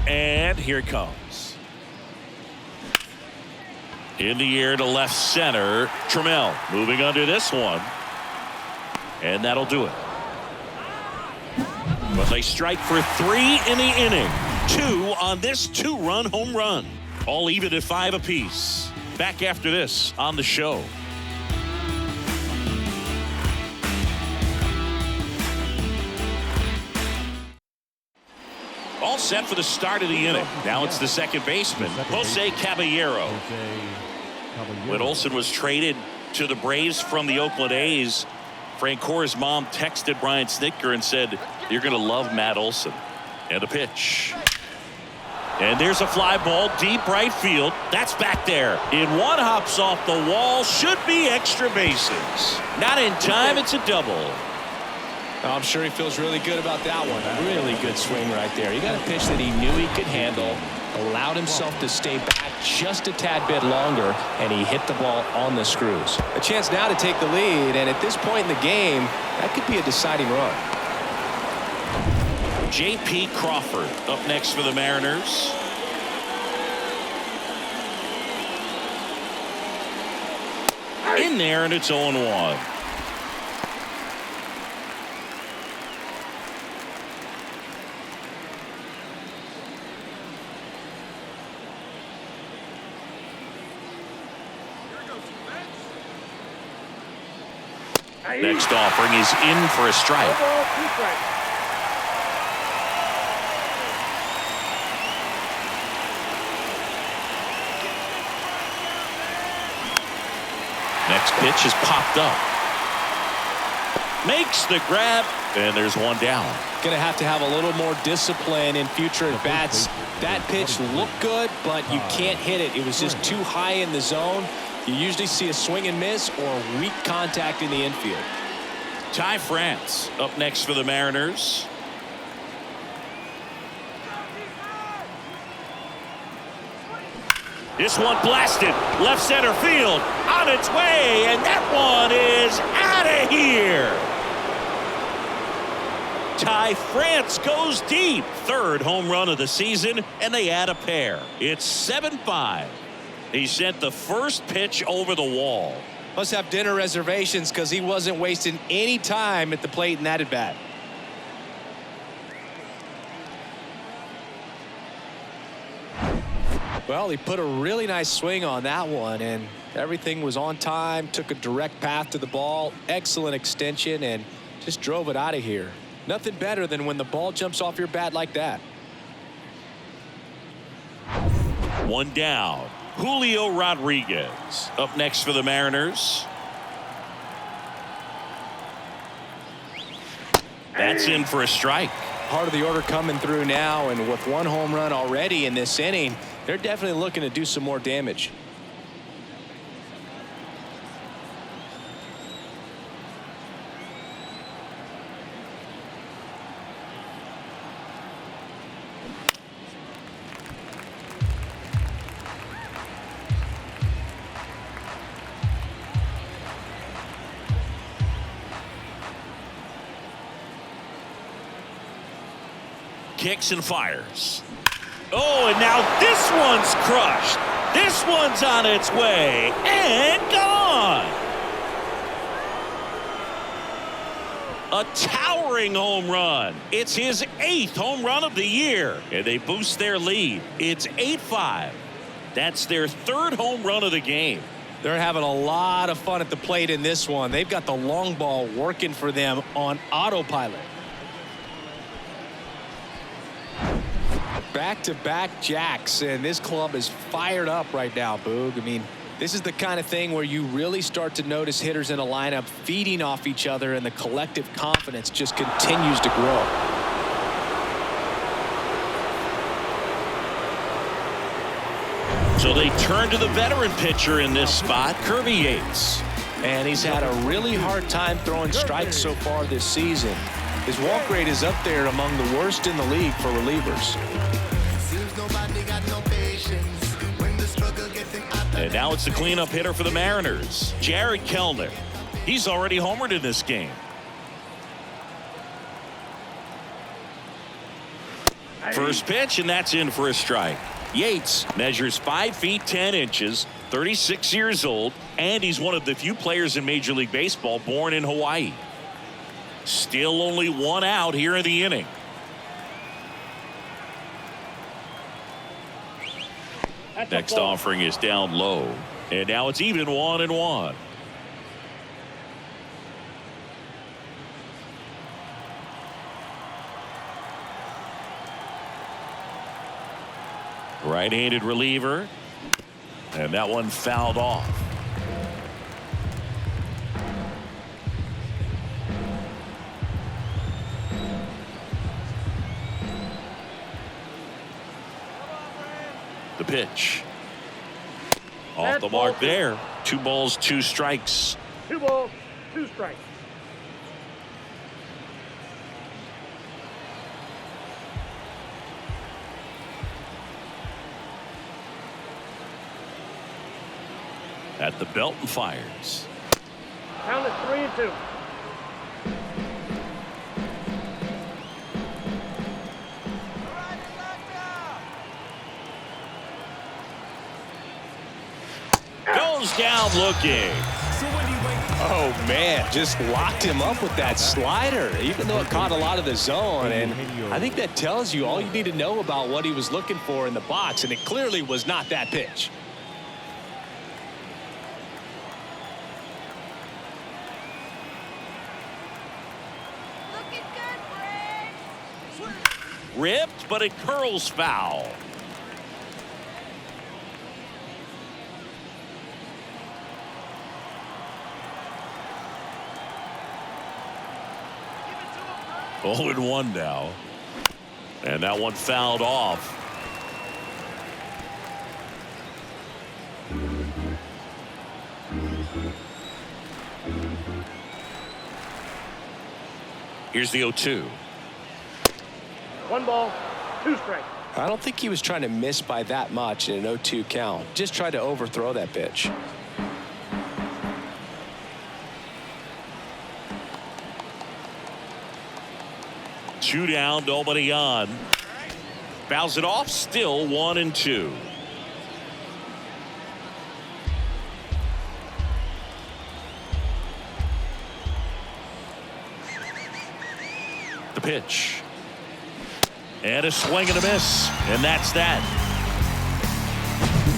And here it comes. In the air to left center. Trammell moving under this one. And that'll do it. But they strike for 3 in the inning. 2 on this 2-run home run. All even at 5 apiece. Back after this on the show. All set for the start of the inning. Now it's the second baseman, Jose Caballero. When Olson was traded to the Braves from the Oakland A's, Francoeur's mom texted Brian Snitker and said, "You're going to love Matt Olson." And a pitch. And there's a fly ball deep right field. That's back there. In one, hops off the wall. Should be extra bases. Not in time. It's a double. I'm sure he feels really good about that one. Really good swing right there. He got a pitch that he knew he could handle, allowed himself to stay back just a tad bit longer, and he hit the ball on the screws. A chance now to take the lead, and at this point in the game, that could be a deciding run. J.P. Crawford up next for the Mariners. In there, and it's 0-1. Next offering is in for a strike. Next pitch is popped up. Makes the grab, and there's one down. Going to have a little more discipline in future at bats. That pitch looked good, but you can't hit it. It was just too high in the zone. You usually see a swing and miss or weak contact in the infield. Ty France up next for the Mariners. This one blasted left center field on its way, and that one is out of here. Ty France goes deep. 3rd home run of the season, and they add a pair. It's 7-5. He sent the first pitch over the wall. Must have dinner reservations because he wasn't wasting any time at the plate in that at bat. Well, he put a really nice swing on that one, and everything was on time. Took a direct path to the ball. Excellent extension, and just drove it out of here. Nothing better than when the ball jumps off your bat like that. One down. Julio Rodriguez up next for the Mariners. That's in for a strike. Part of the order coming through now, and with one home run already in this inning, they're definitely looking to do some more damage. Kicks and fires. Oh, and now this one's crushed. This one's on its way and gone. A towering home run. It's his 8th home run of the year, and they boost their lead. It's 8-5. That's their 3rd home run of the game. They're having a lot of fun at the plate in this one. They've got the long ball working for them on autopilot. Back-to-back jacks, and this club is fired up right now, Boog. I mean, this is the kind of thing where you really start to notice hitters in a lineup feeding off each other, and the collective confidence just continues to grow. So they turn to the veteran pitcher in this spot, Kirby Yates. And he's had a really hard time throwing strikes so far this season. His walk rate is up there among the worst in the league for relievers. And now it's the cleanup hitter for the Mariners, Jared Kellner. He's already homered in this game. First pitch, and that's in for a strike. Yates measures 5 feet 10 inches, 36 years old, and he's one of the few players in Major League Baseball born in Hawaii. Still only 1 out here in the inning. Next offering is down low, and now it's even 1-1. Right-handed reliever, and that one fouled off. The pitch. Off the mark there. 2 balls, 2 strikes. 2 balls, 2 strikes. At the belt and fires. Count it 3-2. Goes down looking. Oh, man, just locked him up with that slider, even though it caught a lot of the zone. And I think that tells you all you need to know about what he was looking for in the box, and it clearly was not that pitch. Ripped, but it curls foul. Oh, and 1 now. And that one fouled off. Here's the 0-2. 1 ball, 2 strikes. I don't think he was trying to miss by that much in an 0-2 count. Just tried to overthrow that pitch. Two down, nobody on. Fouls it off, still 1-2. The pitch. And a swing and a miss. And that's that.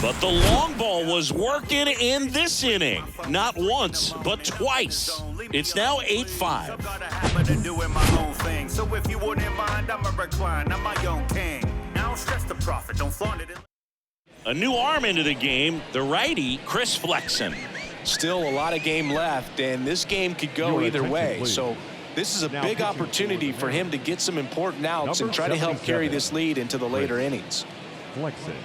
But the long ball was working in this inning. Not once, but twice. It's now 8-5. So if you wouldn't mind, I'm a recline. I'm my own king. I don't stress the profit. Don't flaunt it. A new arm into the game. The righty, Chris Flexen. Still a lot of game left, and this game could go Your either attention, way. please. So this is a Now big pitching opportunity for him to get some important outs Number and try to help 77. carry this lead into the later innings. Flexing.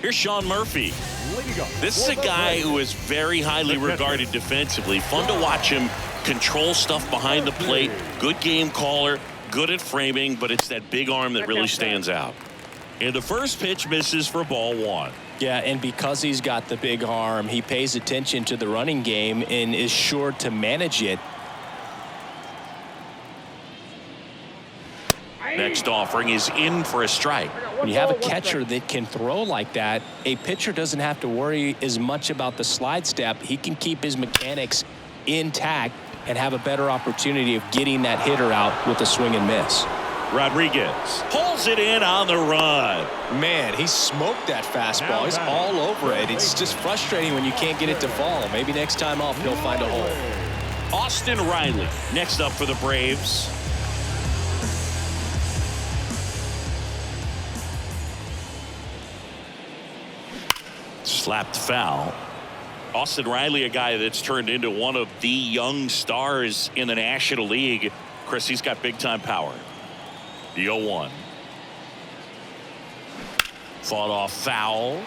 Here's Sean Murphy. Leading up This is for a the guy Braves, who is very highly the catcher. regarded defensively. Fun to watch him control stuff behind the plate. Good game caller, good at framing, but it's that big arm that really stands out. And the first pitch misses for ball one. Yeah, and because he's got the big arm, he pays attention to the running game and is sure to manage it. Next offering is in for a strike. When you have a catcher that can throw like that, a pitcher doesn't have to worry as much about the slide step. He can keep his mechanics intact and have a better opportunity of getting that hitter out with a swing and miss. Rodriguez pulls it in on the run. Man, he smoked that fastball. He's all over it. It's just frustrating when you can't get it to fall. Maybe next time off he'll find a hole. Austin Riley next up for the Braves. Slapped foul. Austin Riley, a guy that's turned into one of the young stars in the National League. Chris, he's got big time power. The 0-1. Fought off foul.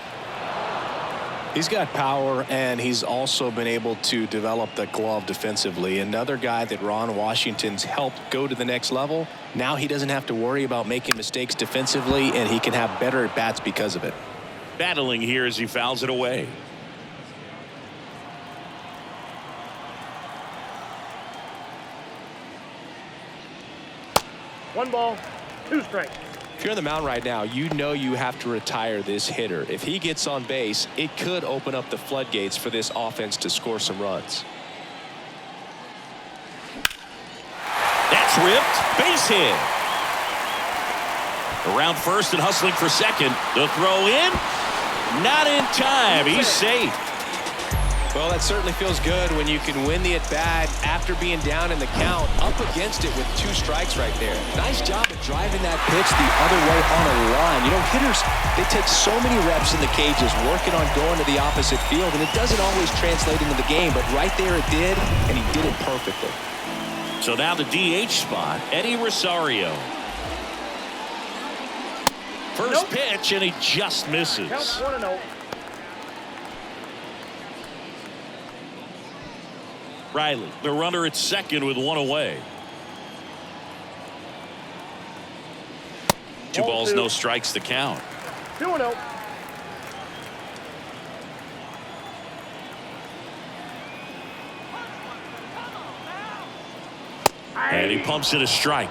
He's got power, and he's also been able to develop the glove defensively. Another guy that Ron Washington's helped go to the next level. Now he doesn't have to worry about making mistakes defensively, and he can have better at-bats because of it. Battling here as he fouls it away. One ball, two strikes. If you're on the mound right now, you know you have to retire this hitter. If he gets on base, it could open up the floodgates for this offense to score some runs. That's ripped. Base hit. Around first and hustling for second. The throw in. Not in time. He's safe. Well, that certainly feels good when you can win the at-bat after being down in the count, up against it with 2 strikes right there. Nice job of driving that pitch the other way on a line. You know, hitters, they take so many reps in the cages working on going to the opposite field, and it doesn't always translate into the game, but right there it did, and he did it perfectly. So now the DH spot, Eddie Rosario. First pitch, and he just misses. Count 1-0. Riley, the runner at second with 1 away. 2 balls, no strikes to count. 2-0. And he pumps it a strike.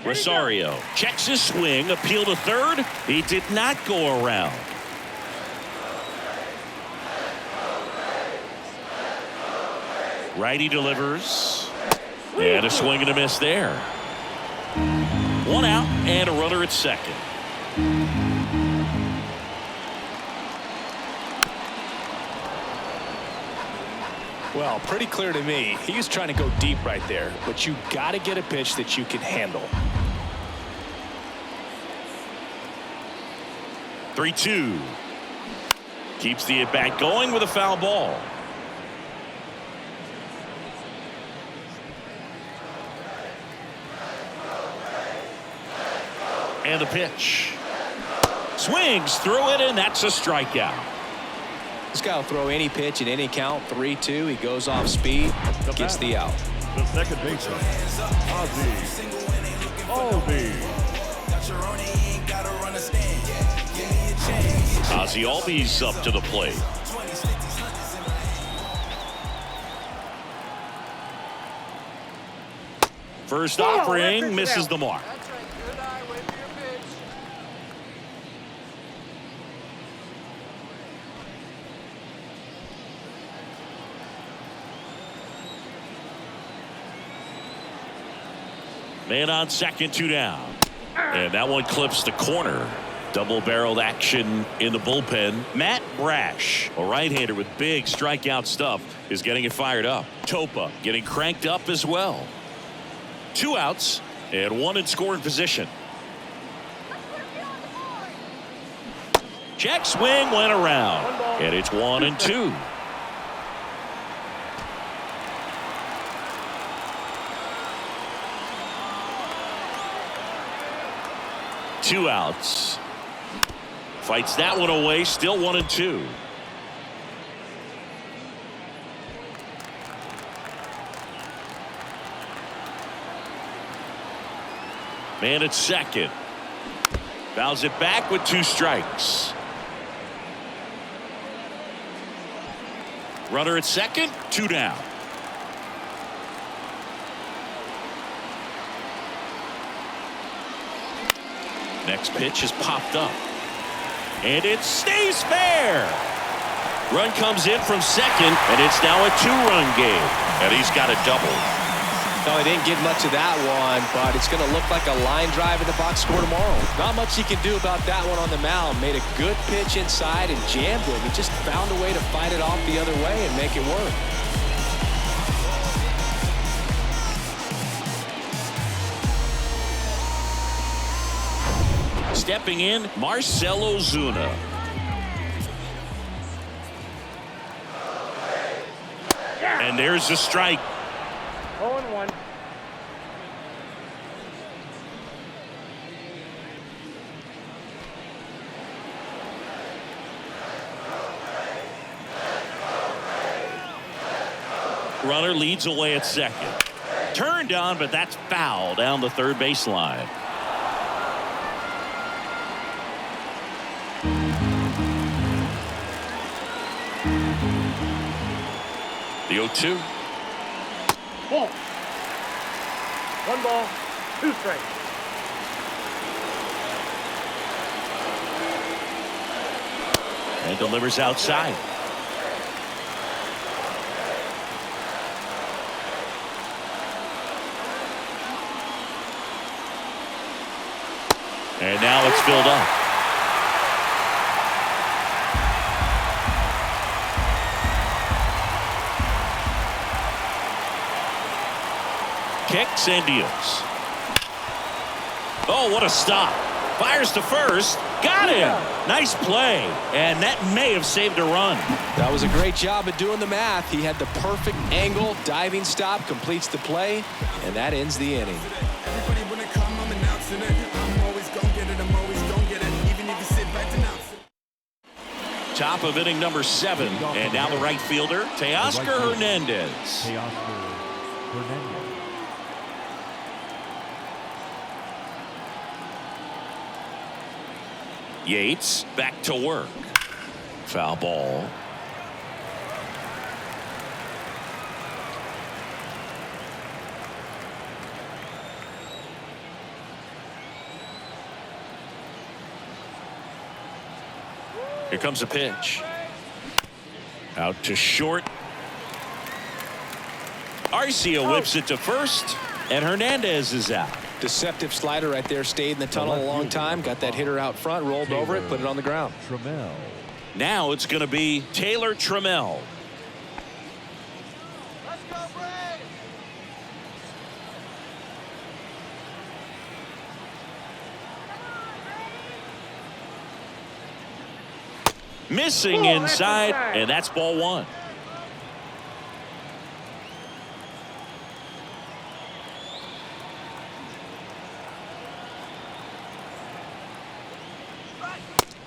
Rosario checks his swing, appeal to third. He did not go around. Righty delivers. And a swing and a miss there. 1 out and a runner at second. Well, pretty clear to me. He was trying to go deep right there, but you got to get a pitch that you can handle. 3-2. Keeps the at-bat going with a foul ball. And the pitch. Swings through it, and that's a strikeout. This guy will throw any pitch in any count. 3-2. He goes off speed, gets the out. The second baseman, Ozzie Albies up to the plate. First offering misses the mark. Man on second, 2 down. And that one clips the corner. Double-barreled action in the bullpen. Matt Brash, a right-hander with big strikeout stuff, is getting it fired up. Topa getting cranked up as well. 2 outs and 1 in scoring position. Check swing went around, and it's 1-2. Two outs. Fights that one away, still 1-2. Man at second. Fouls it back with 2 strikes. Runner at second, 2 down. Next pitch is popped up. And it stays fair. Run comes in from second, and it's now a 2-run game. And he's got a double. No, he didn't get much of that one, but it's going to look like a line drive in the box score tomorrow. Not much he can do about that one on the mound. Made a good pitch inside and jammed it. He just found a way to fight it off the other way and make it work. Stepping in, Marcell Ozuna. And there's the strike. 0-1. Runner leads away at second. Turned on, but that's foul down the third baseline. The 0-2. Ball. 1 ball, 2 strikes. And delivers outside. And now it's filled up. Kicks and deals. Oh, what a stop. Fires to first. Got him. Nice play. And that may have saved a run. That was a great job of doing the math. He had the perfect angle. Diving stop completes the play, and that ends the inning. Everybody wanna come, I'm announcing it. I'm always gonna get it, I'm always gonna get it. Even if you sit back, announce it. Top of inning number 7. And now the right fielder, Teoscar Hernandez. Teoscar Hernandez. Yates back to work. Foul ball. Here comes a pitch. Out to short. Arcia whips it to first, and Hernandez is out. Deceptive slider right there. Stayed in the tunnel a long time. Got that hitter out front. Rolled over it. Put it on the ground. Trammell. Now it's going to be Taylor Trammell. Let's go, Braves! Missing inside, and that's ball 1.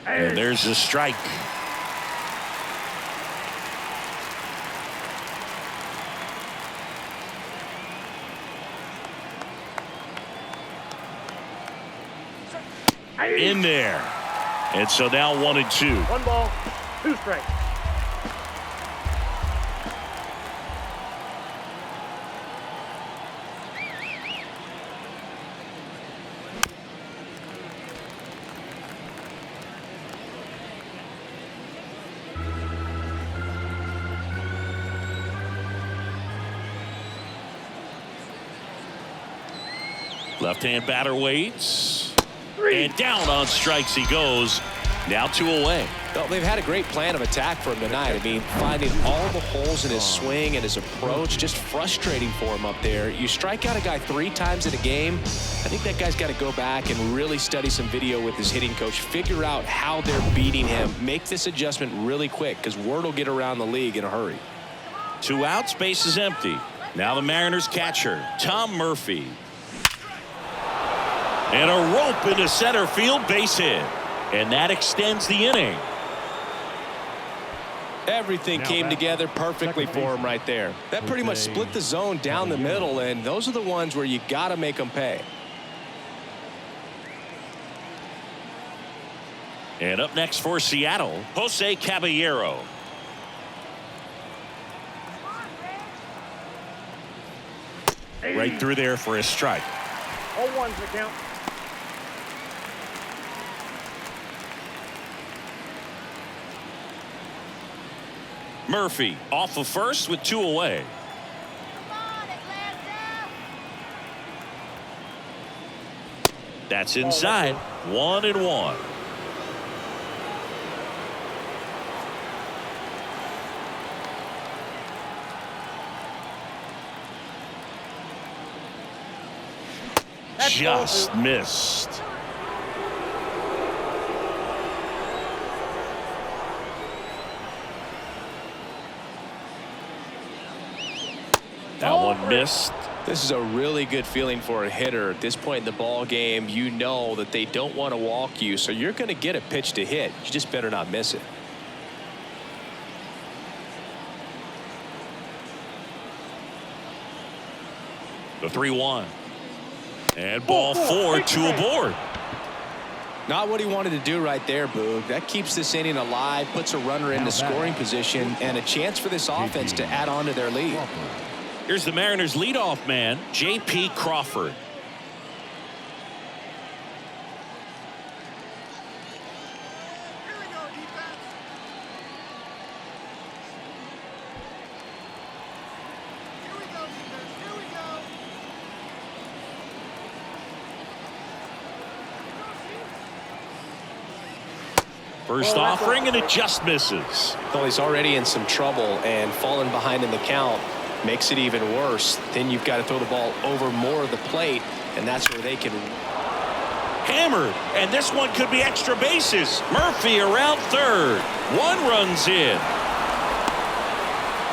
And there's the strike. In there. And so now 1-2. 1 ball, 2 strikes. Left-hand batter waits. And down on strikes he goes. Now 2 away. Well, they've had a great plan of attack for him tonight. I mean, finding all the holes in his swing and his approach, just frustrating for him up there. You strike out a guy 3 times in a game, I think that guy's got to go back and really study some video with his hitting coach, figure out how they're beating him, make this adjustment really quick because word will get around the league in a hurry. 2 outs, base is empty. Now the Mariners catcher, Tom Murphy. And a rope into center field, base hit. And that extends the inning. Everything came together perfectly for him right there. That pretty much split the zone down the middle, and those are the ones where you got to make them pay. And up next for Seattle, Jose Caballero. Right through there for a strike. 0-1's the count. Murphy off of first with 2 away. That's inside. 1-1. Just missed. That one missed. This is a really good feeling for a hitter at this point in the ball game. You know that they don't want to walk you, so you're going to get a pitch to hit. You just better not miss it. The 3-1. And ball 4, 2 aboard. Not what he wanted to do right there, Boog. That keeps this inning alive, puts a runner in the scoring position, and a chance for this offense to add on to their lead. Here's the Mariners leadoff man, J.P. Crawford. First offering, and it just misses. Well, he's already in some trouble, and falling behind in the count makes it even worse. Then you've got to throw the ball over more of the plate, and that's where they can. Hammered, and this one could be extra bases. Murphy around third. 1 run's in.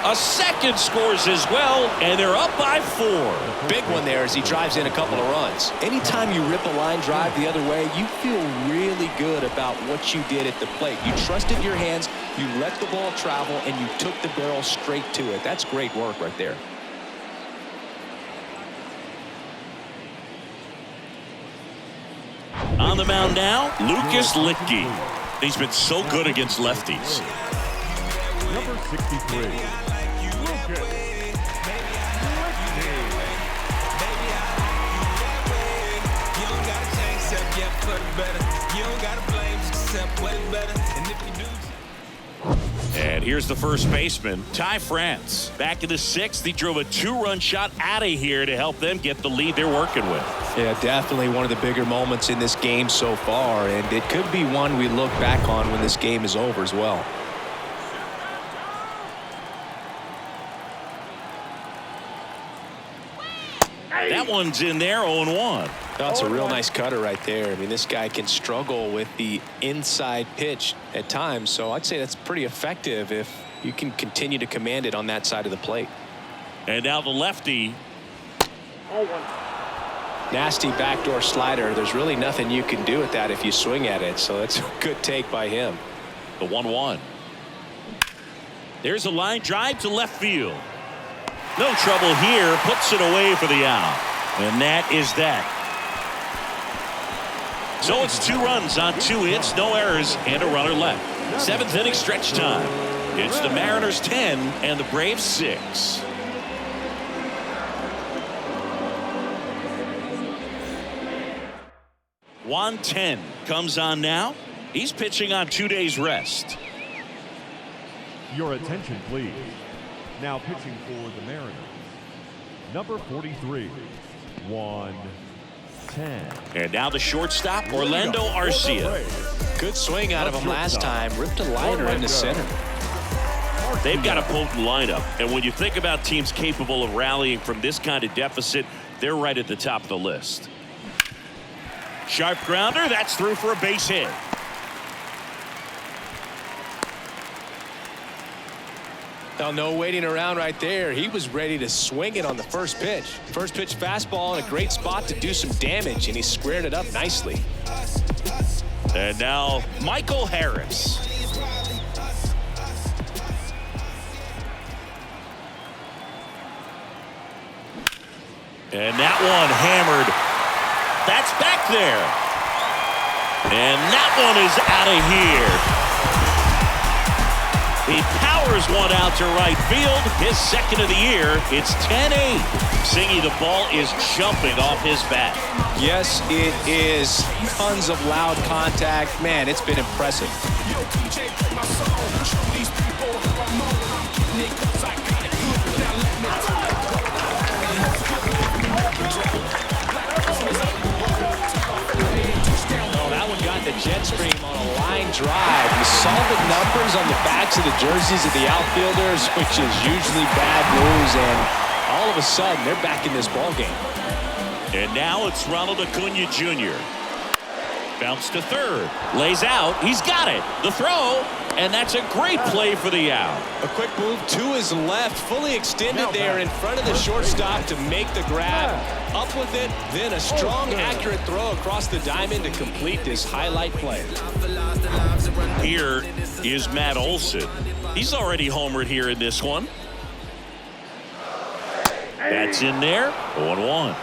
A second scores as well, and they're up by 4. Big one there as he drives in a couple of runs. Anytime you rip a line drive the other way, you feel really good about what you did at the plate. You trusted your hands, you let the ball travel, and you took the barrel straight to it. That's great work right there. On the mound now, Lucas Litke. He's been so good against lefties. Number 63. And here's the first baseman, Ty France. Back in the 6th, he drove a 2-run shot out of here to help them get the lead they're working with. Yeah, definitely one of the bigger moments in this game so far, and it could be one we look back on when this game is over as well. That one's in there, 0-1. That's a real nice cutter right there. I mean, this guy can struggle with the inside pitch at times, so I'd say that's pretty effective if you can continue to command it on that side of the plate. And now the lefty. 0-1. Nasty backdoor slider. There's really nothing you can do with that if you swing at it, so that's a good take by him. The 1-1. There's a line drive to left field. No trouble here, puts it away for the out. And that is that. So it's 2 runs on 2 hits, no errors, and a runner left. 7th inning stretch time. It's the Mariners 10 and the Braves 6. Juan 10 comes on now. He's pitching on 2 days rest. Your attention, please. Now pitching for the Mariners, number 43, Juan 10. And now the shortstop, Orlando Arcia. Good swing out of him last time. Ripped a liner into center. They've got a potent lineup, and when you think about teams capable of rallying from this kind of deficit, they're right at the top of the list. Sharp grounder, that's through for a base hit. Now, no waiting around right there. He was ready to swing it on the first pitch. First pitch fastball in a great spot to do some damage, and he squared it up nicely. And now Michael Harris. And that one hammered. That's back there. And that one is out of here. He powers one out to right field. His second of the year. It's 10-8. Singy, the ball is jumping off his bat. Yes, it is. Tons of loud contact. Man, it's been impressive. The jet stream on a line drive. You saw the numbers on the backs of the jerseys of the outfielders, which is usually bad news, and all of a sudden they're back in this ball game. And now it's Ronald Acuna Jr. Bounce to third. Lays out. He's got it. The throw. And that's a great play for the out. A quick move to his left, fully extended there in front of the shortstop to make the grab. Up with it, then a strong, accurate throw across the diamond to complete this highlight play. Here is Matt Olson. He's already homered here in this one. That's in there. 0-1.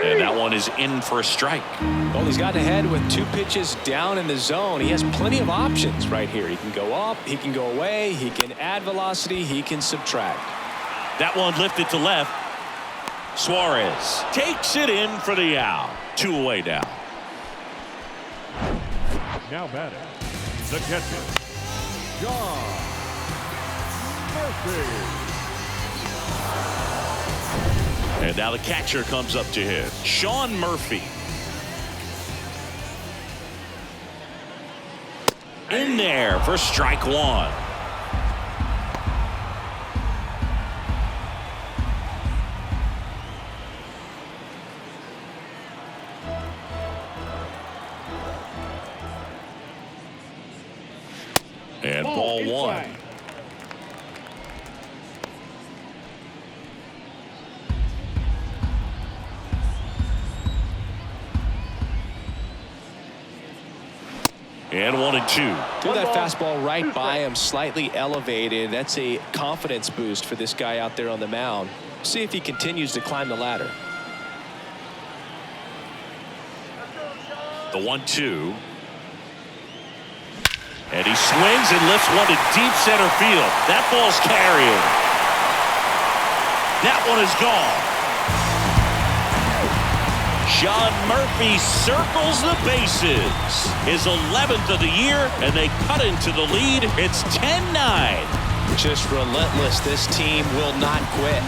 And that one is in for a strike. Well, he's got ahead with 2 pitches down in the zone. He has plenty of options right here. He can go up, he can go away, he can add velocity, he can subtract. That one lifted to left. Suarez takes it in for the out. 2 away now. Now batting, the catcher, John Murphy. And now the catcher comes up to hit. Sean Murphy. In there for strike 1. And ball 1. And 1-2. Threw that fastball right by him, slightly elevated. That's a confidence boost for this guy out there on the mound. See if he continues to climb the ladder. The 1-2. And he swings and lifts one to deep center field. That ball's carrying. That one is gone. Sean Murphy circles the bases. His 11th of the year, and they cut into the lead. It's 10-9. Just relentless. This team will not quit.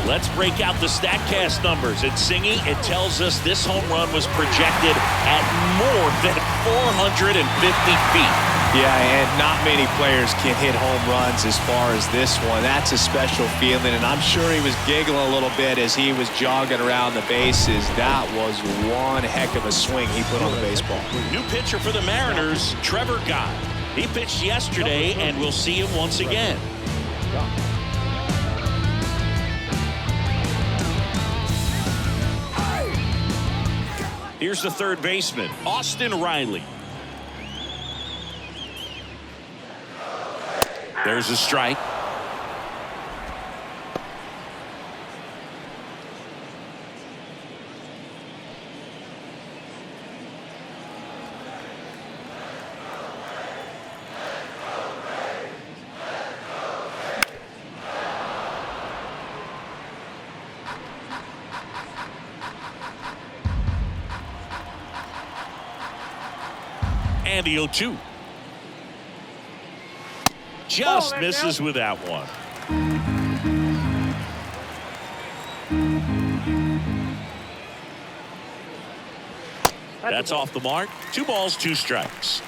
Let's break out the StatCast numbers. At Singy, it tells us this home run was projected at more than 450 feet. Yeah, and not many players can hit home runs as far as this one. That's a special feeling, and I'm sure he was giggling a little bit as he was jogging around the bases. That was one heck of a swing he put on the baseball. New pitcher for the Mariners, Trevor Gott. He pitched yesterday, and we'll see him once again. Here's the third baseman, Austin Riley. There's a strike. And the 0-2. Just misses with that one. That's off the mark. 2 balls, 2 strikes.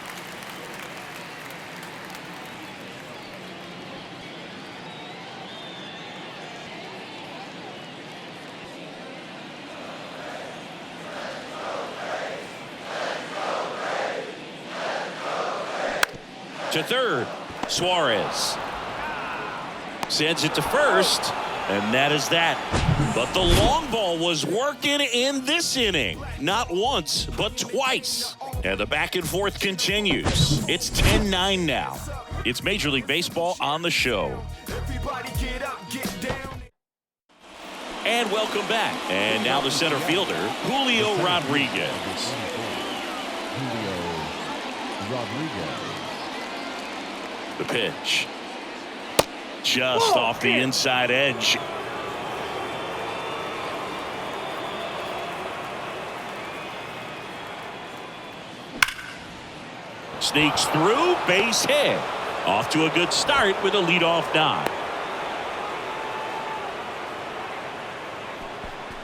To third, Suarez sends it to first, and that is that. But the long ball was working in this inning, not once but twice, and the back and forth continues. It's 10-9 now. It's Major League Baseball on the show. And welcome back. And now the center fielder, Julio Rodriguez. Julio Rodriguez. The pitch. Just off the inside edge. Sneaks through, base hit. Off to a good start with a leadoff nod.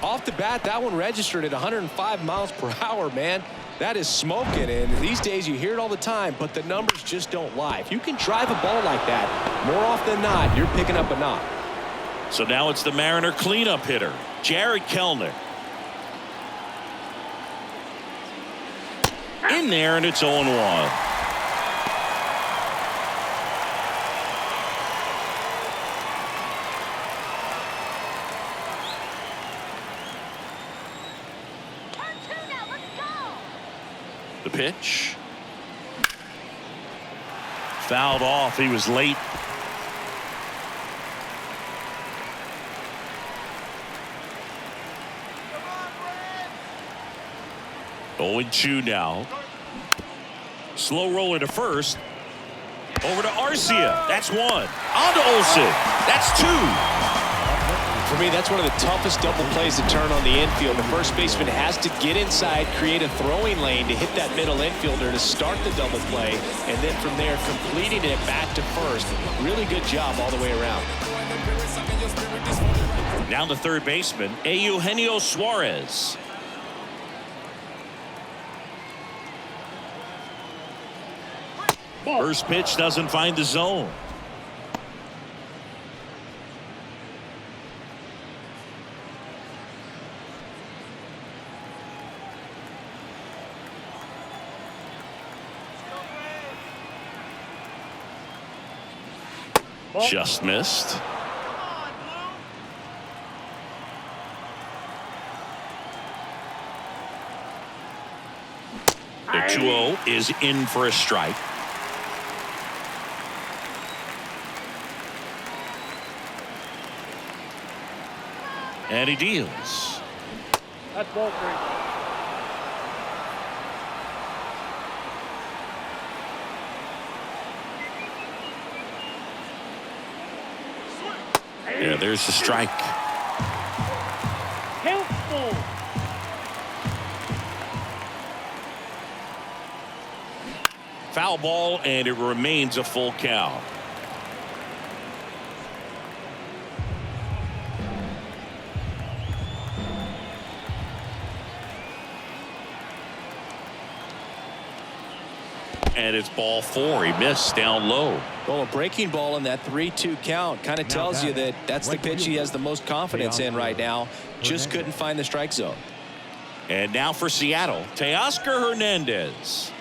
Off the bat, that one registered at 105 miles per hour, man. That is smoking, and these days you hear it all the time, but the numbers just don't lie. If you can drive a ball like that, more often than not, you're picking up a knock. So now it's the Mariner cleanup hitter, Jared Kellner. In there, and it's 0-1. The pitch. Fouled off. He was late. Oh, 0-2 now. Slow roller to first. Over to Arcia. That's 1. On to Olsen. That's 2. For me, that's one of the toughest double plays to turn on the infield. The first baseman has to get inside, create a throwing lane to hit that middle infielder to start the double play, and then from there completing it back to first. Really good job all the way around. Now the third baseman, Eugenio Suarez. First pitch doesn't find the zone. Just missed. The 2-0 is in for a strike. And he deals. That's ball 3. Yeah, there's the strike. Helpful. Foul ball, and it remains a full count. And it's ball 4. He missed down low. Well, a breaking ball in that 3-2 count kind of tells you that that's the pitch he has the most confidence in right now. Just couldn't find the strike zone. And now for Seattle, Teoscar Hernandez.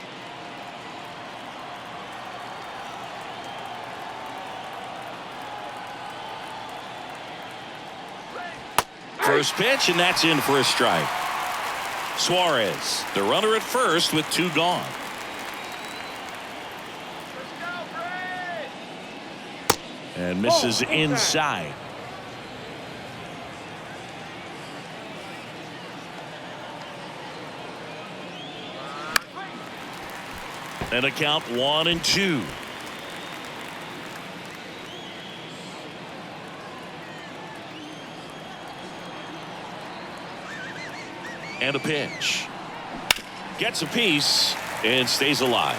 First pitch, and that's in for a strike. Suarez, the runner at first with 2 gone. And misses inside. And a count 1-2. And a pitch. Gets a piece. and stays alive.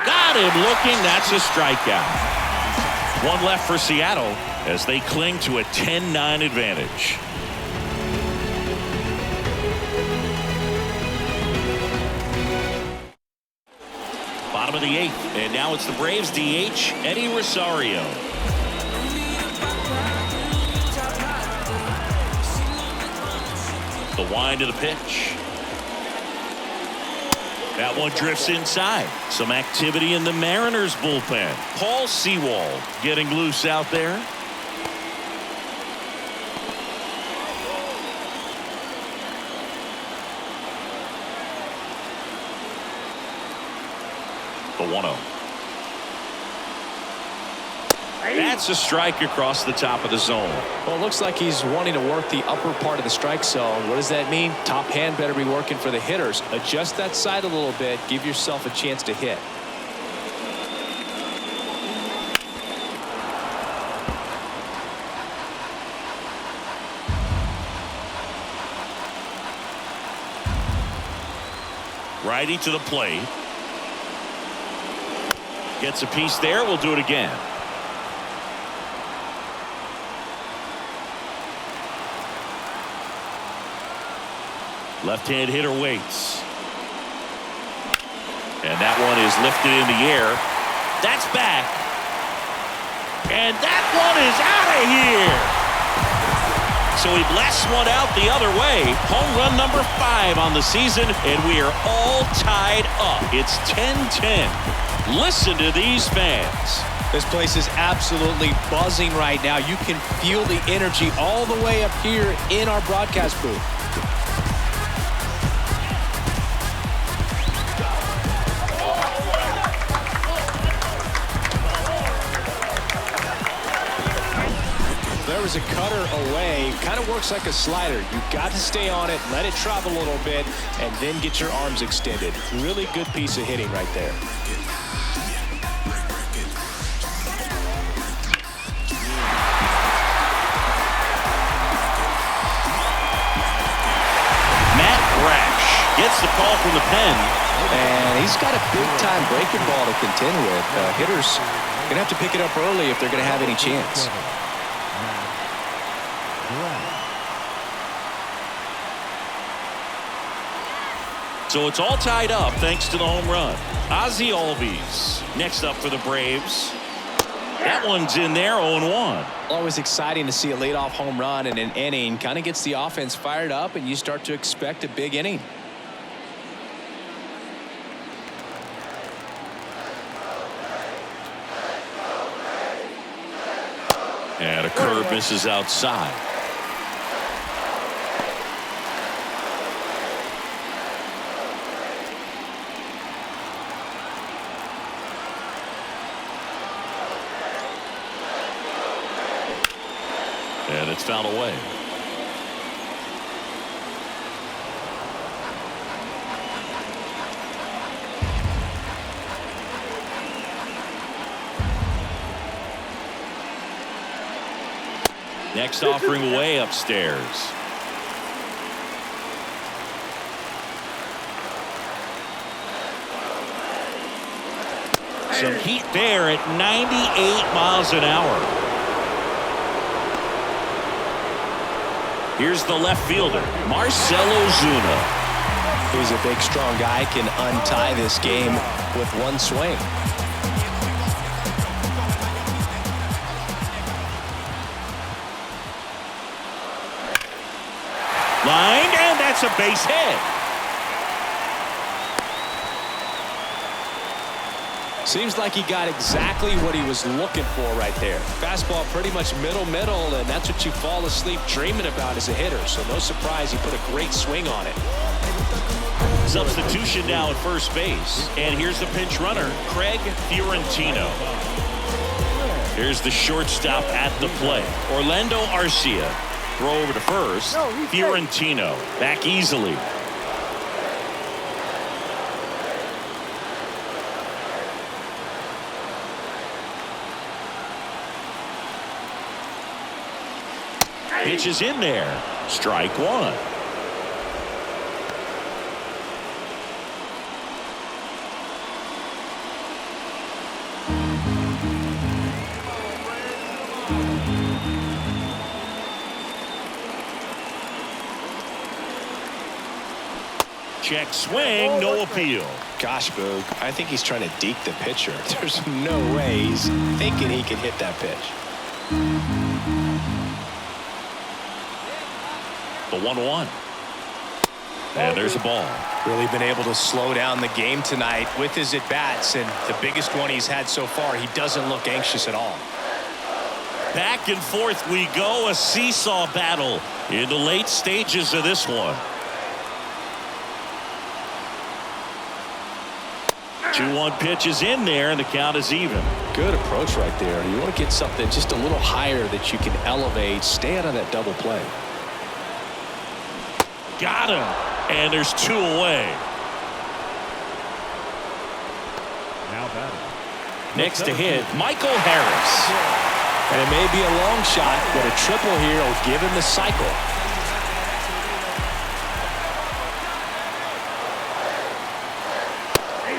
Got him looking. That's a strikeout. One left for Seattle as they cling to a 10-9 advantage. Bottom of the 8th, and now it's the Braves DH, Eddie Rosario. The wind of the pitch. That one drifts inside. Some activity in the Mariners bullpen. Paul Sewald getting loose out there. The 1-0. That's a strike across the top of the zone. Well, it looks like he's wanting to work the upper part of the strike zone. What does that mean? Top hand better be working for the hitters. Adjust that side a little bit. Give yourself a chance to hit. Righty to the plate. Gets a piece there. We'll do it again. Left-hand hitter waits. And that one is lifted in the air. That's back. And that one is out of here. So he blasts one out the other way. Home run number 5 on the season, and we are all tied up. It's 10-10. Listen to these fans. This place is absolutely buzzing right now. You can feel the energy all the way up here in our broadcast booth. There was a cutter away. Kind of works like a slider. You've got to stay on it, let it travel a little bit, and then get your arms extended. Really good piece of hitting right there. Gets the call from the pen. And he's got a big-time breaking ball to contend with. Hitters going to have to pick it up early if they're going to have any chance. So it's all tied up thanks to the home run. Ozzie Albies next up for the Braves. That one's in there, 0-1. Always exciting to see a leadoff home run in an inning. Kind of gets the offense fired up, and you start to expect a big inning. And a curve misses outside. And it's fouled away. Next offering way upstairs. Some heat there at 98 miles an hour. Here's the left fielder, Marcell Ozuna. He's a big, strong guy, can untie this game with one swing. Line, and that's a base hit. Seems like he got exactly what he was looking for right there. Fastball pretty much middle, and that's what you fall asleep dreaming about as a hitter. So no surprise he put a great swing on it. Substitution now at first base. And here's the pinch runner, Craig Fiorentino. Here's the shortstop at the plate, Orlando Arcia. Throw over to first. Fiorentino back easily. Pitch is in there. Strike one. Check swing, no appeal. Gosh, Boog, I think he's trying to deke the pitcher. There's no way he's thinking he can hit that pitch. The 1-1. And there's a ball. Really been able to slow down the game tonight with his at-bats, and the biggest one he's had so far, he doesn't look anxious at all. Back and forth we go, a seesaw battle in the late stages of this one. 2-1 pitch is in there, and the count is even. Good approach right there. You want to get something just a little higher that you can elevate. Stay out of that double play. Got him, and there's 2 away. Now batting. Next to hit, Michael Harris. And it may be a long shot, but a triple here will give him the cycle.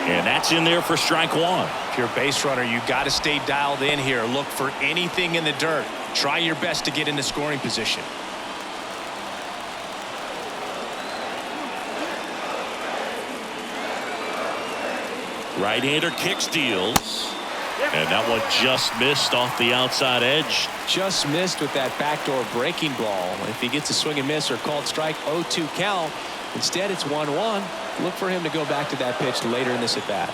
And that's in there for strike one. If you're a base runner, you got to stay dialed in here. Look for anything in the dirt. Try your best to get into scoring position. Right-hander kick steals. And that one just missed off the outside edge. Just missed with that backdoor breaking ball. If he gets a swing and miss or called strike, 0-2 count. Instead, it's 1-1. Look for him to go back to that pitch later in this at bat.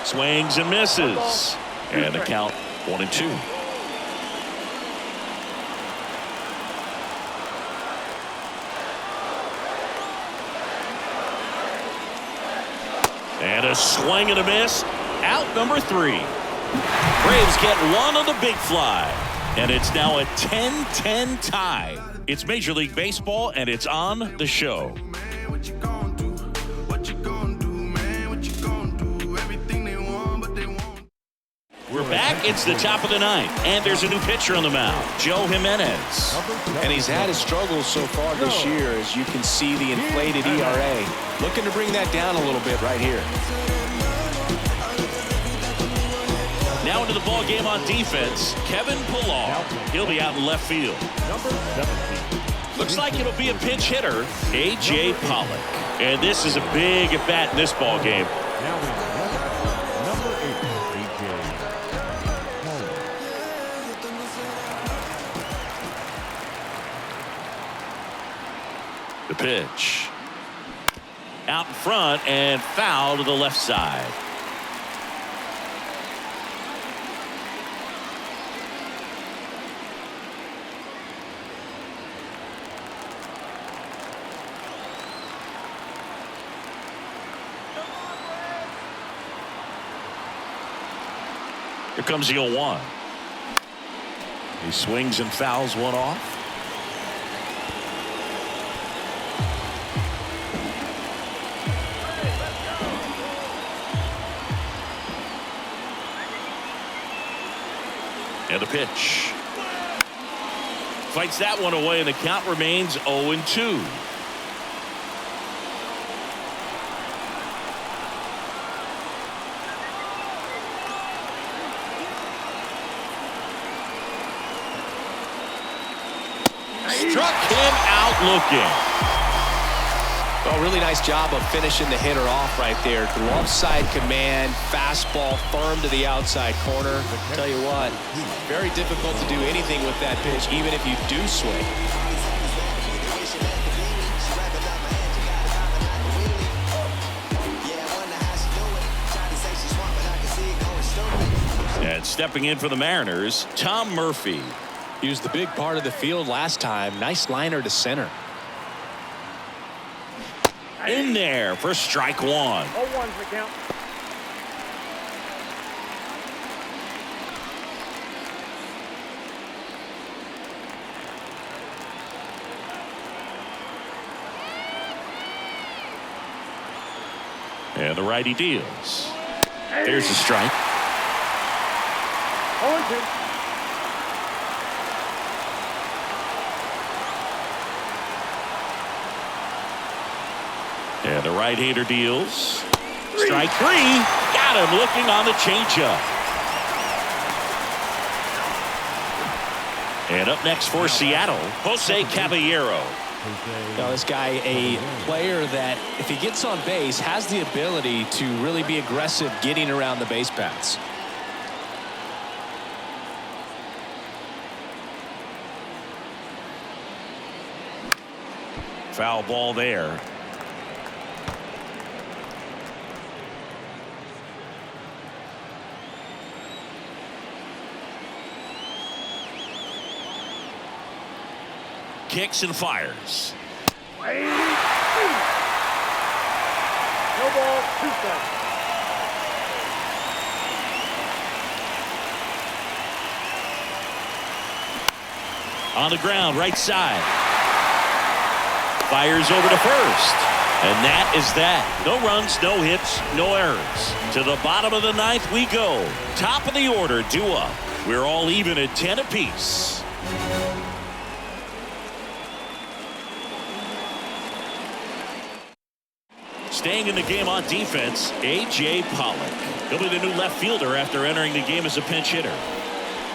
Swings and misses. And the count 1-2. And a swing and a miss. Out number 3. Braves get one on the big fly. And it's now a 10-10 tie. It's Major League Baseball, and it's on the show. We're back. It's the top of the 9th, and there's a new pitcher on the mound, Joe Jimenez. And he's had his struggles so far this year, as you can see the inflated ERA. Looking to bring that down a little bit right here. Now into the ball game on defense, Kevin Pillar. He'll be out in left field. Number 17. Looks like it'll be a pinch hitter, A.J. Pollock. And this is a big at bat in this ball game. Now we have number 8, A.J. Pollock. The pitch. Out in front and foul to the left side. Here comes the 0-1. He swings and fouls one off. And the pitch. Fights that one away, and the count remains 0-2. Struck him out looking. Well, really nice job of finishing the hitter off right there. Glove side command, fastball firm to the outside corner. Tell you what, very difficult to do anything with that pitch, even if you do swing. And stepping in for the Mariners, Tom Murphy. He was the big part of the field last time. Nice liner to center. In there for strike one. 0-1's the count. And the righty deals. There's the strike. 0-2. And the right-hander deals. Strike three. Got him looking on the changeup. And up next for Seattle, Jose Caballero. Now this guy, a player that if he gets on base has the ability to really be aggressive getting around the base paths. Foul ball there. Kicks and fires. No ball, 2 strikes. On the ground, right side. Fires over to first. And that is that. No runs, no hits, no errors. To the bottom of the ninth we go. Top of the order, due up. We're all even at 10 apiece. Staying in the game on defense, A.J. Pollock. He'll be the new left fielder after entering the game as a pinch hitter.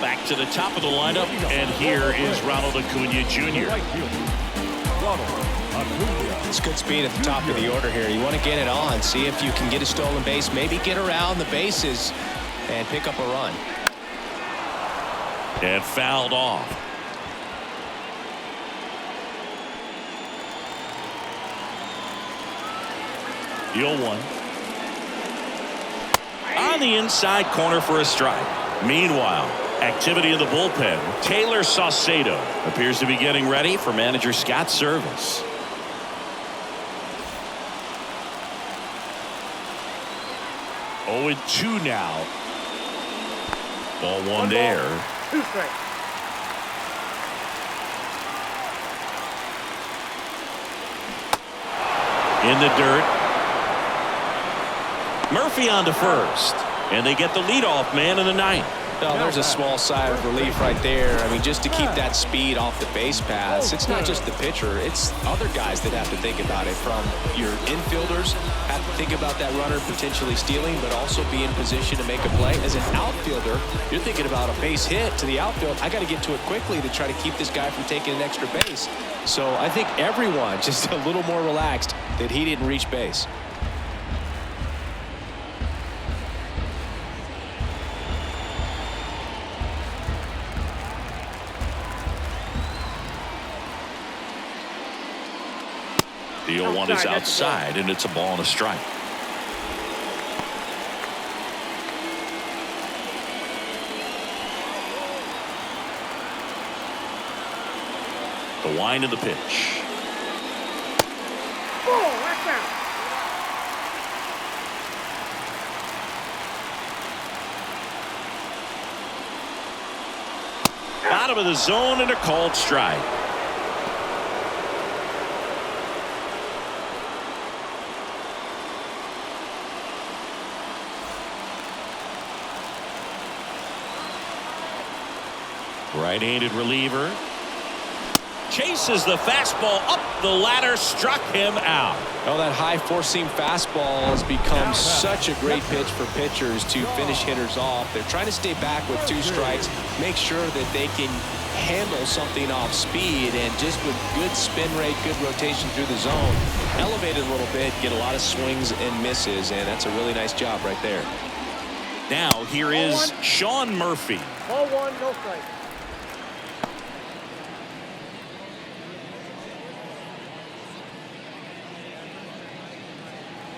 Back to the top of the lineup, and here is Ronald Acuna Jr. It's good speed at the top of the order here. You want to get it on, see if you can get a stolen base, maybe get around the bases and pick up a run. And fouled off. The 0-1. On the inside corner for a strike. Meanwhile, activity in the bullpen. Taylor Saucedo appears to be getting ready for manager Scott's service. Oh, 2 now. Ball 1 there. 2 strikes. In the dirt. Murphy on to first, and they get the leadoff man in the ninth. Oh, there's a small sigh of relief right there. I mean, just to keep that speed off the base paths. It's not just the pitcher. It's other guys that have to think about it. From your infielders have to think about that runner potentially stealing, but also be in position to make a play. As an outfielder, you're thinking about a base hit to the outfield. I got to get to it quickly to try to keep this guy from taking an extra base. So I think everyone just a little more relaxed that he didn't reach base. The 0-1 is outside, and it's a ball and a strike. The wind of the pitch. Oh, that's out. Bottom of the zone and a called strike. Right-handed reliever. Chases the fastball up the ladder, struck him out. Oh, that high four-seam fastball has become such a great pitch for pitchers to finish hitters off. They're trying to stay back with 2 strikes, make sure that they can handle something off speed, and just with good spin rate, good rotation through the zone, elevate it a little bit, get a lot of swings and misses, and that's a really nice job right there. Now here is Sean Murphy. Ball 1, no strike.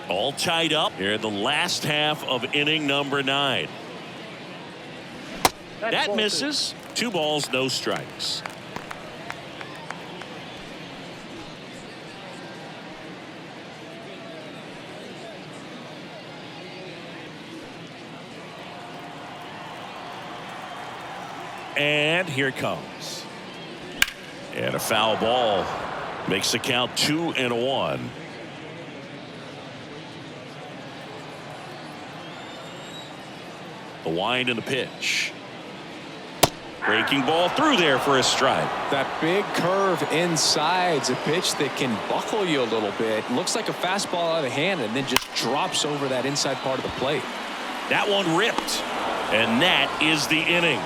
All tied up here in the last half of inning number 9. That misses. 2 balls, no strikes. And here it comes. And a foul ball makes the count 2-1. The wind and the pitch. Breaking ball through there for a strike. That big curve inside's a pitch that can buckle you a little bit. Looks like a fastball out of the hand and then just drops over that inside part of the plate. That one ripped. And that is the inning.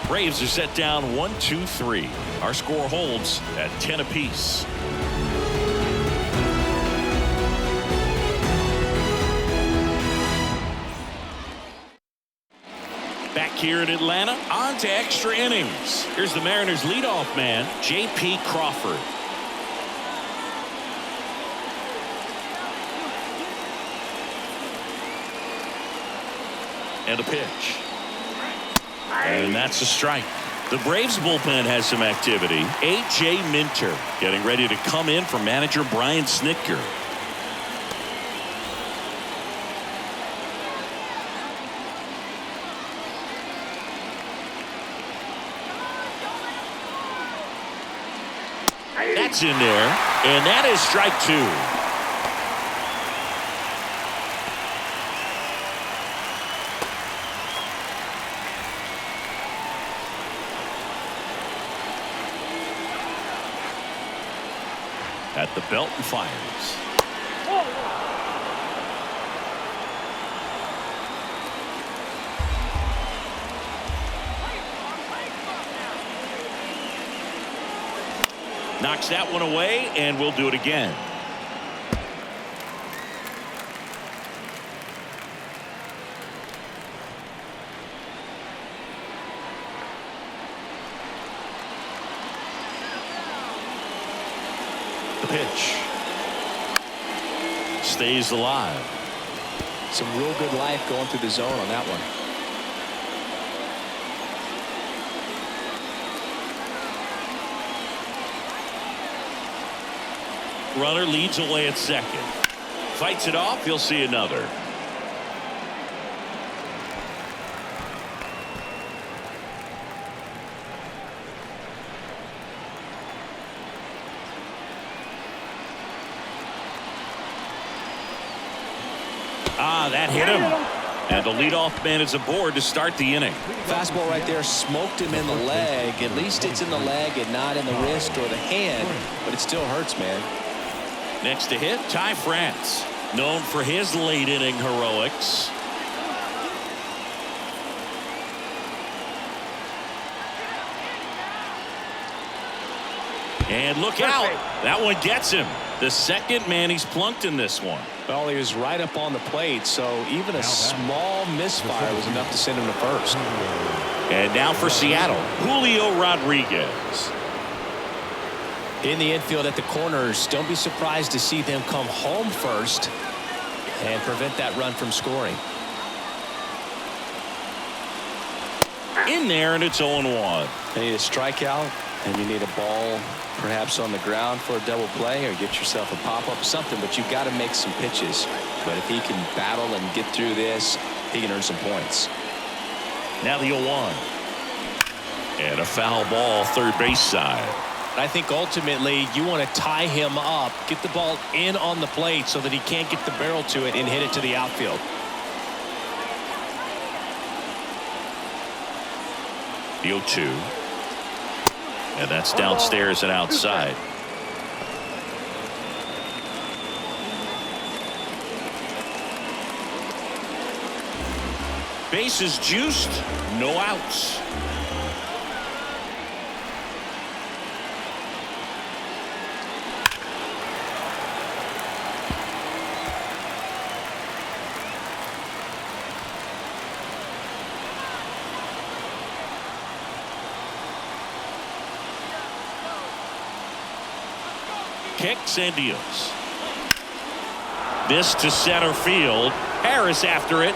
Braves are set down 1-2-3. Our score holds at 10 apiece. Back here in Atlanta, on to extra innings. Here's the Mariners leadoff man, J.P. Crawford. And a pitch. And that's a strike. The Braves bullpen has some activity. A.J. Minter getting ready to come in for manager Brian Snitker. That's in there, and that is strike two. At the belt and fires. Knocks that one away, and we'll do it again. The pitch. Stays alive. Some real good life going through the zone on that one. Runner leads away at second. Fights it off. You'll see another. That hit him. And the leadoff man is aboard to start the inning. Fastball right there smoked him in the leg. At least it's in the leg and not in the wrist or the hand, but it still hurts, man. Next to hit, Ty France, known for his late inning heroics. And look out. That one gets him. The second man he's plunked in this one. Well, he was right up on the plate, so even a small misfire was enough to send him to first. And now for Seattle, Julio Rodriguez. In the infield at the corners, don't be surprised to see them come home first and prevent that run from scoring. In there, and it's 0-1. You need a strikeout, and you need a ball perhaps on the ground for a double play, or get yourself a pop-up, something, but you've got to make some pitches. But if he can battle and get through this, he can earn some points. Now the 0-1. And a foul ball third base side. I think ultimately you want to tie him up, get the ball in on the plate so that he can't get the barrel to it and hit it to the outfield. The 0-2. And that's downstairs and outside. Bases juiced, no outs. Kicks and deals. This to center field. Harris after it.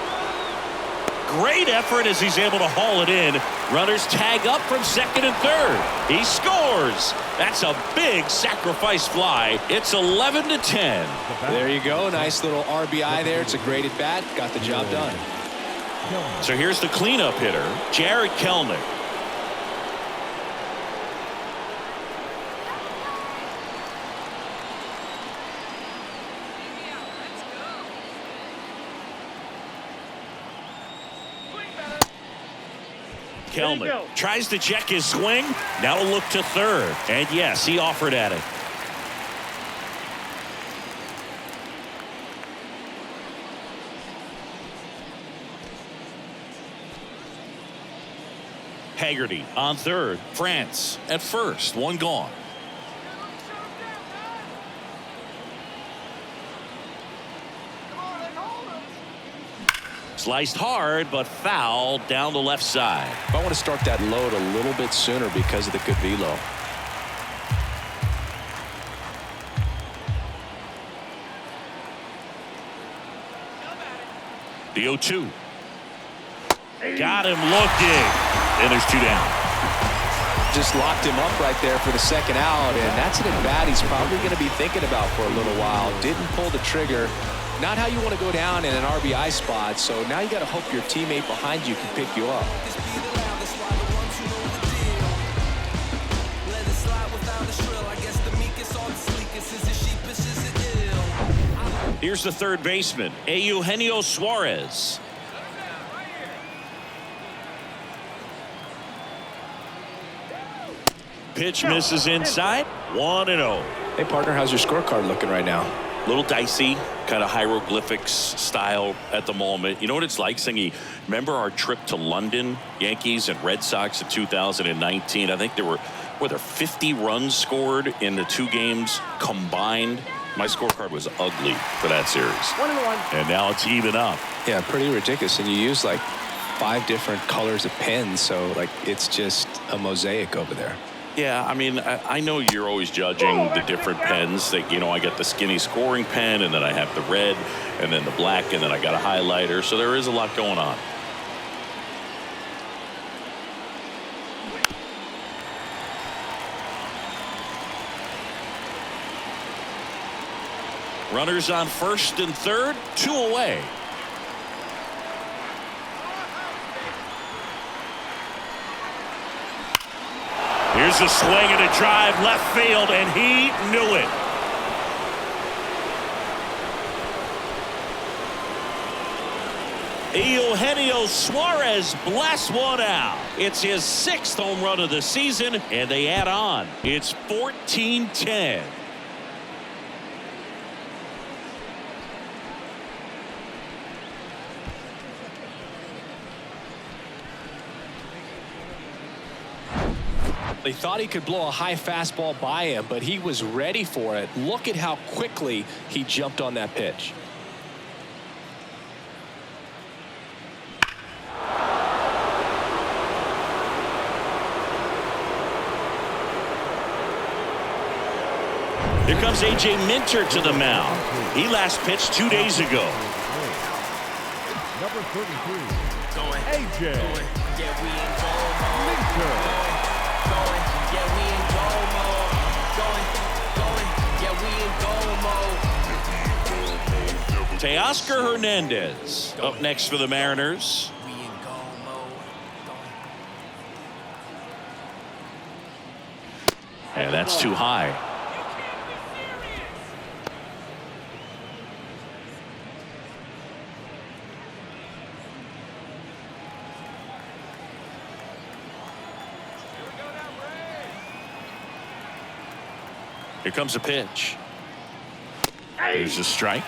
Great effort as he's able to haul it in. Runners tag up from second and third. He scores. That's a big sacrifice fly. It's 11-10. There you go. Nice little RBI there. It's a great at bat. Got the job done. So here's the cleanup hitter, Jared Kelnick. helmet. Tries to check his swing. Now a look to third. And yes, he offered at it. Haggerty on third. France at first. One gone. Sliced hard, but foul down the left side. I want to start that load a little bit sooner because of the good velo. The 0-2. Got him looking. And there's two down. Just locked him up right there for the second out, and that's an at-bat he's probably going to be thinking about for a little while. Didn't pull the trigger. Not how you want to go down in an RBI spot, so now you got to hope your teammate behind you can pick you up. Here's the third baseman, Eugenio Suarez. Pitch misses inside. 1-0. Hey, partner, how's your scorecard looking right now? Little dicey, kind of hieroglyphics style at the moment. You know what it's like, Singy? Remember our trip to London, Yankees and Red Sox in 2019? I think there were 50 runs scored in the two games combined. My scorecard was ugly for that series. 1-1. And now it's even up. Yeah, pretty ridiculous. And you use like 5 different colors of pens, so like it's just a mosaic over there. Yeah, I mean, I know you're always judging the different pens. That, you know, I got the skinny scoring pen, and then I have the red, and then the black, and then I got a highlighter. So there is a lot going on. Runners on first and third, 2 away. Here's a swing and a drive left field, and he knew it. Eugenio Suarez blasts one out. It's his 6th home run of the season, and they add on. It's 14-10. They thought he could blow a high fastball by him, but he was ready for it. Look at how quickly he jumped on that pitch. Here comes A.J. Minter to the mound. He last pitched 2 days ago. Number 33, A.J. Minter. Teoscar Hernandez up next for the Mariners. And that's too high. Here comes a pitch. Here's a strike.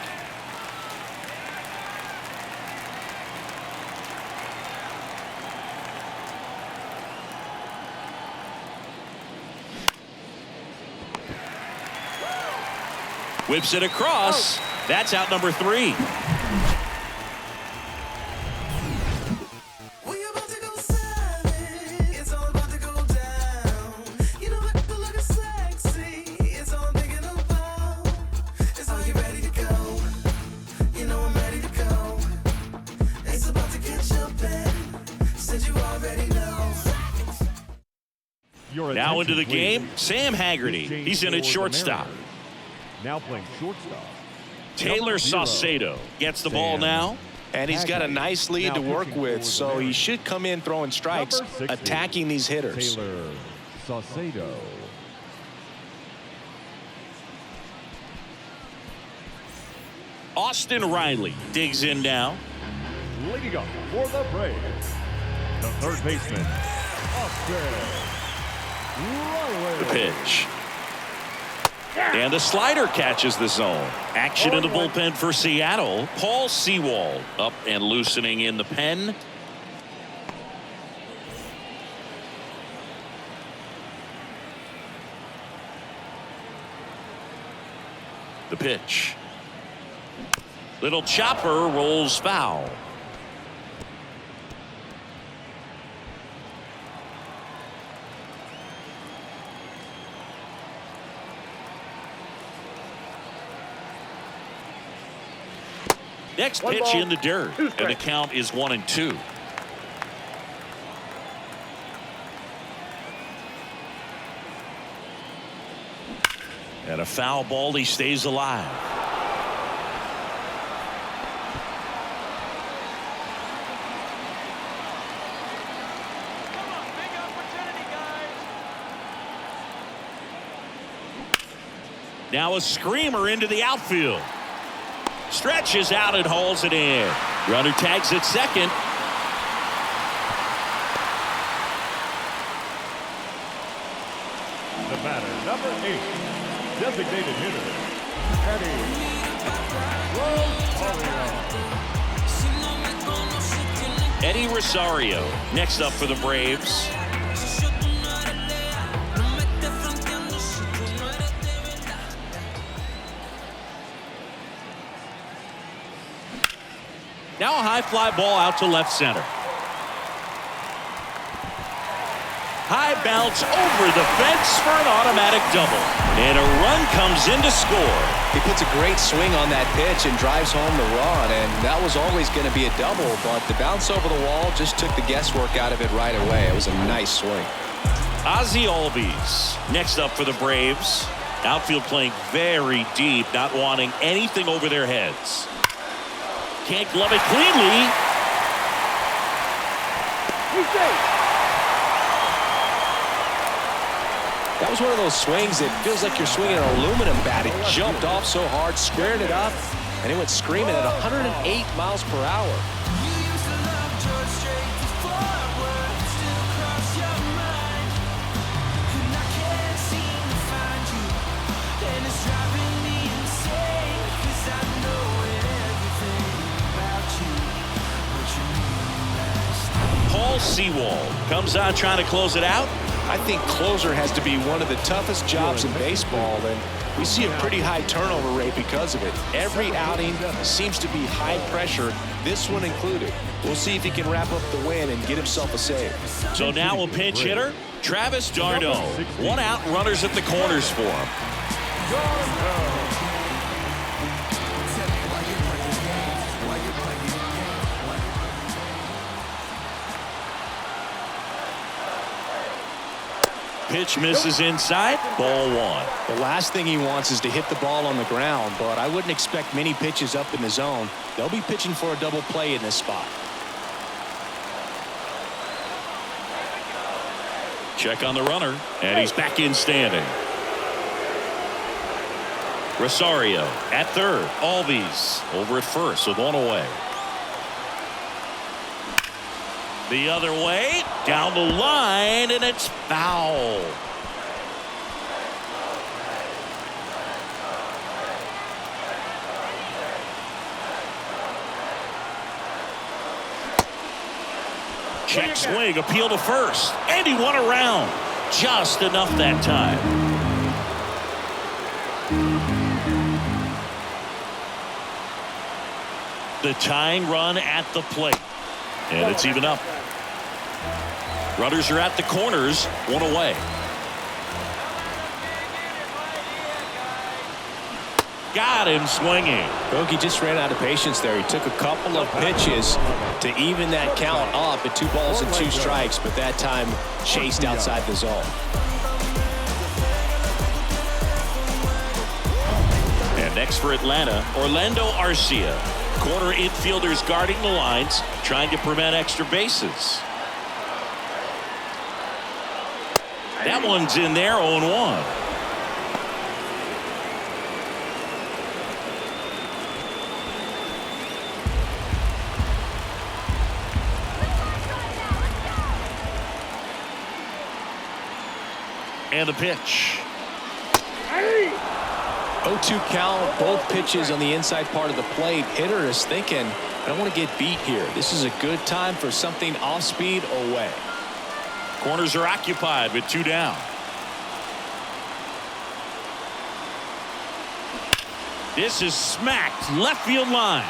Whips it across. That's out number 3. Now into the game, Sam Haggerty. He's in at shortstop. Now playing shortstop, Taylor Saucedo gets the ball now. And he's got a nice lead to work with, so he should come in throwing strikes, attacking these hitters. Taylor Saucedo. Austin Riley digs in now. Leading up for the Braves, the third baseman, The pitch. And the slider catches the zone. Action in the bullpen for Seattle. Paul Sewald up and loosening in the pen. The pitch. Little chopper rolls foul. Next pitch in the dirt, and the count is 1-2. And a foul ball, he stays alive. Now a screamer into the outfield. Stretches out and hauls it in. Runner tags at second. The batter, number 8, designated hitter, Eddie Rosario next up for the Braves. Now a high fly ball out to left center. High bounce over the fence for an automatic double. And a run comes in to score. He puts a great swing on that pitch and drives home the run, and that was always going to be a double, but the bounce over the wall just took the guesswork out of it right away. It was a nice swing. Ozzie Albies next up for the Braves. Outfield playing very deep, not wanting anything over their heads. Can't glove it cleanly. That was one of those swings that feels like you're swinging an aluminum bat. It jumped off so hard, squared it up, and it went screaming at 108 miles per hour. Paul Sewald comes on trying to close it out. I think closer has to be one of the toughest jobs in baseball, and we see a pretty high turnover rate because of it. Every outing seems to be high pressure, this one included. We'll see if he can wrap up the win and get himself a save. So now a pinch hitter, Travis d'Arnaud. 1 out, runners at the corners for him. Pitch misses inside, ball 1. The last thing he wants is to hit the ball on the ground, but I wouldn't expect many pitches up in the zone. They'll be pitching for a double play in this spot. Check on the runner, and he's back in standing. Rosario at third. Albies over at first with 1 away. The other way, down the line, and it's foul. Check swing, appeal to first, and he won around. Just enough that time. The tying run at the plate. And it's even up. Runners are at the corners, 1 away. Got him swinging. Bogey just ran out of patience there. He took a couple of pitches to even that count up at 2 balls and 2 strikes, but that time chased outside the zone. And next for Atlanta, Orlando Arcia. Corner infielders guarding the lines, trying to prevent extra bases. That one's in there, 0-1. And the pitch. 0-2 count, both pitches on the inside part of the plate. Hitter is thinking, I don't want to get beat here. This is a good time for something off speed away. Corners are occupied with 2 down. This is smacked left field line.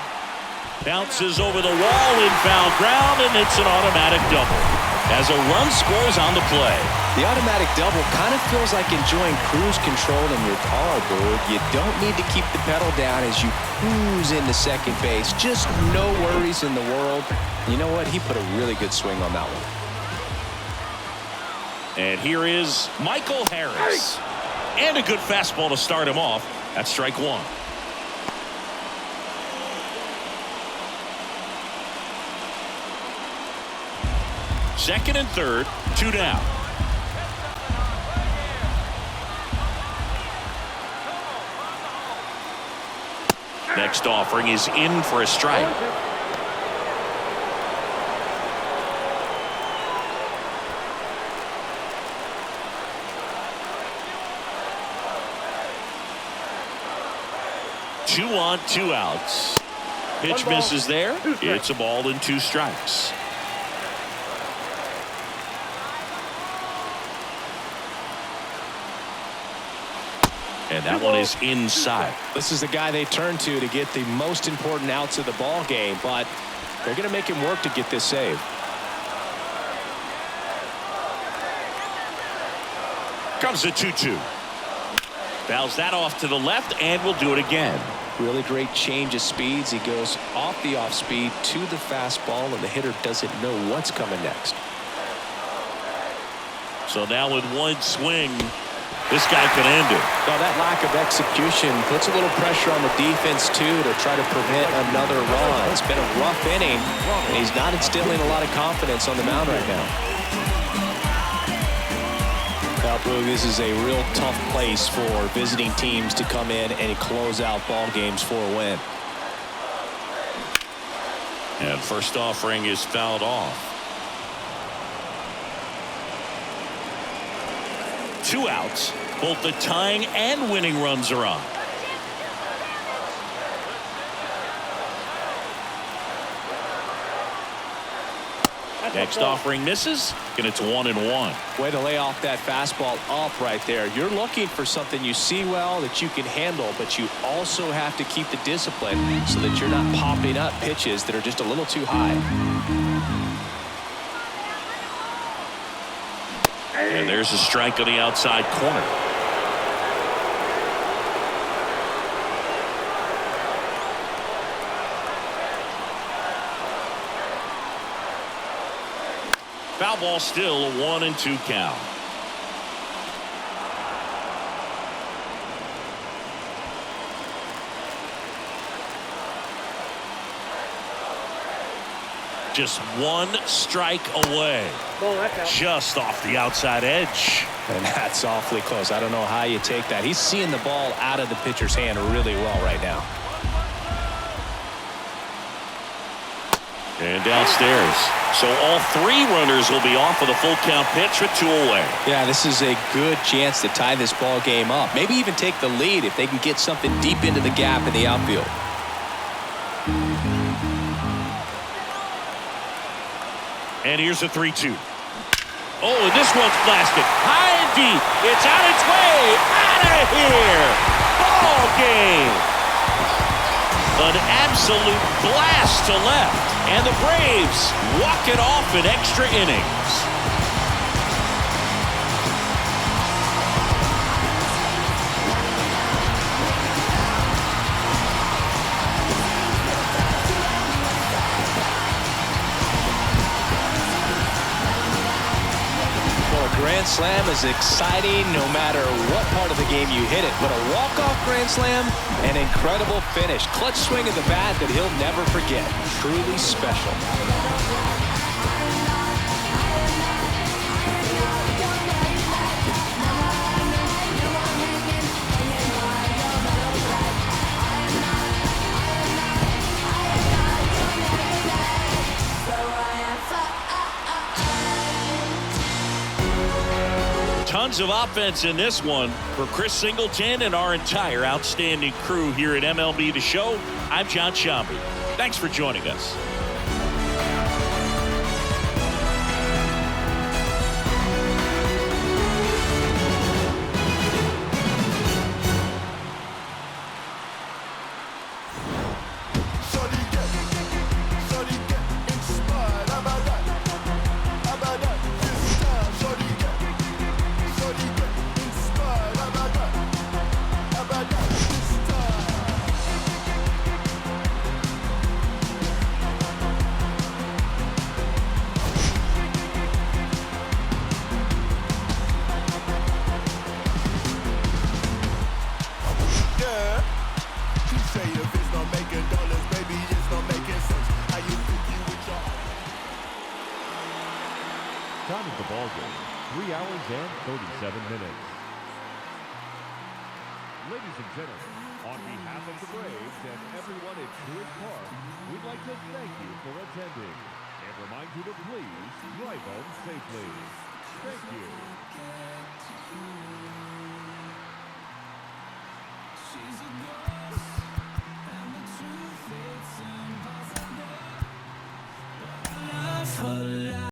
Bounces over the wall in foul ground, and it's an automatic double as a run scores on the play. The automatic double kind of feels like enjoying cruise control in your car, Bird. You don't need to keep the pedal down as you cruise into second base. Just no worries in the world. You know what? He put a really good swing on that one. And here is Michael Harris. And a good fastball to start him off. That's strike 1. Second and third, 2 down. Next offering is in for a strike. Two on, 2 outs. Pitch misses there. It's a ball and 2 strikes. And that one is inside. This is the guy they turn to get the most important outs of the ball game, but they're going to make him work to get this save. Comes the 2-2. Fouls that off to the left and will do it again. Really great change of speeds. He goes off the off speed to the fastball, and the hitter doesn't know what's coming next. So now with one swing, this guy can end it. Well, that lack of execution puts a little pressure on the defense, too, to try to prevent another run. It's been a rough inning, and he's not instilling a lot of confidence on the mound right now. Well, Boog, this is a real tough place for visiting teams to come in and close out ball games for a win. And first offering is fouled off. 2 outs. Both the tying and winning runs are on. Next offering misses, and it's 1-1. Way to lay off that fastball up right there. You're looking for something you see well that you can handle, but you also have to keep the discipline so that you're not popping up pitches that are just a little too high. And there's a strike on the outside corner. Foul ball, still a 1-2 count. Just 1 strike away. Just off the outside edge. And that's awfully close. I don't know how you take that. He's seeing the ball out of the pitcher's hand really well right now. And downstairs. So all 3 runners will be off with a full count pitch with 2 away. Yeah, this is a good chance to tie this ball game up. Maybe even take the lead if they can get something deep into the gap in the outfield. And here's a 3-2. Oh, and this one's blasted. High and deep. It's on its way. Out of here. Ball game. An absolute blast to left. And the Braves walk it off in extra innings. Grand slam is exciting no matter what part of the game you hit it, but a walk-off grand slam, an incredible finish. Clutch swing of the bat that he'll never forget. Truly special. Tons of offense in this one. For Chris Singleton and our entire outstanding crew here at MLB The Show, I'm John Shambi. Thanks for joining us. Time of the ball game, 3 hours and 37 minutes. Ladies and gentlemen, on behalf of the Braves and everyone at Truist Park, we'd like to thank you for attending and remind you to please drive home safely. Thank you. For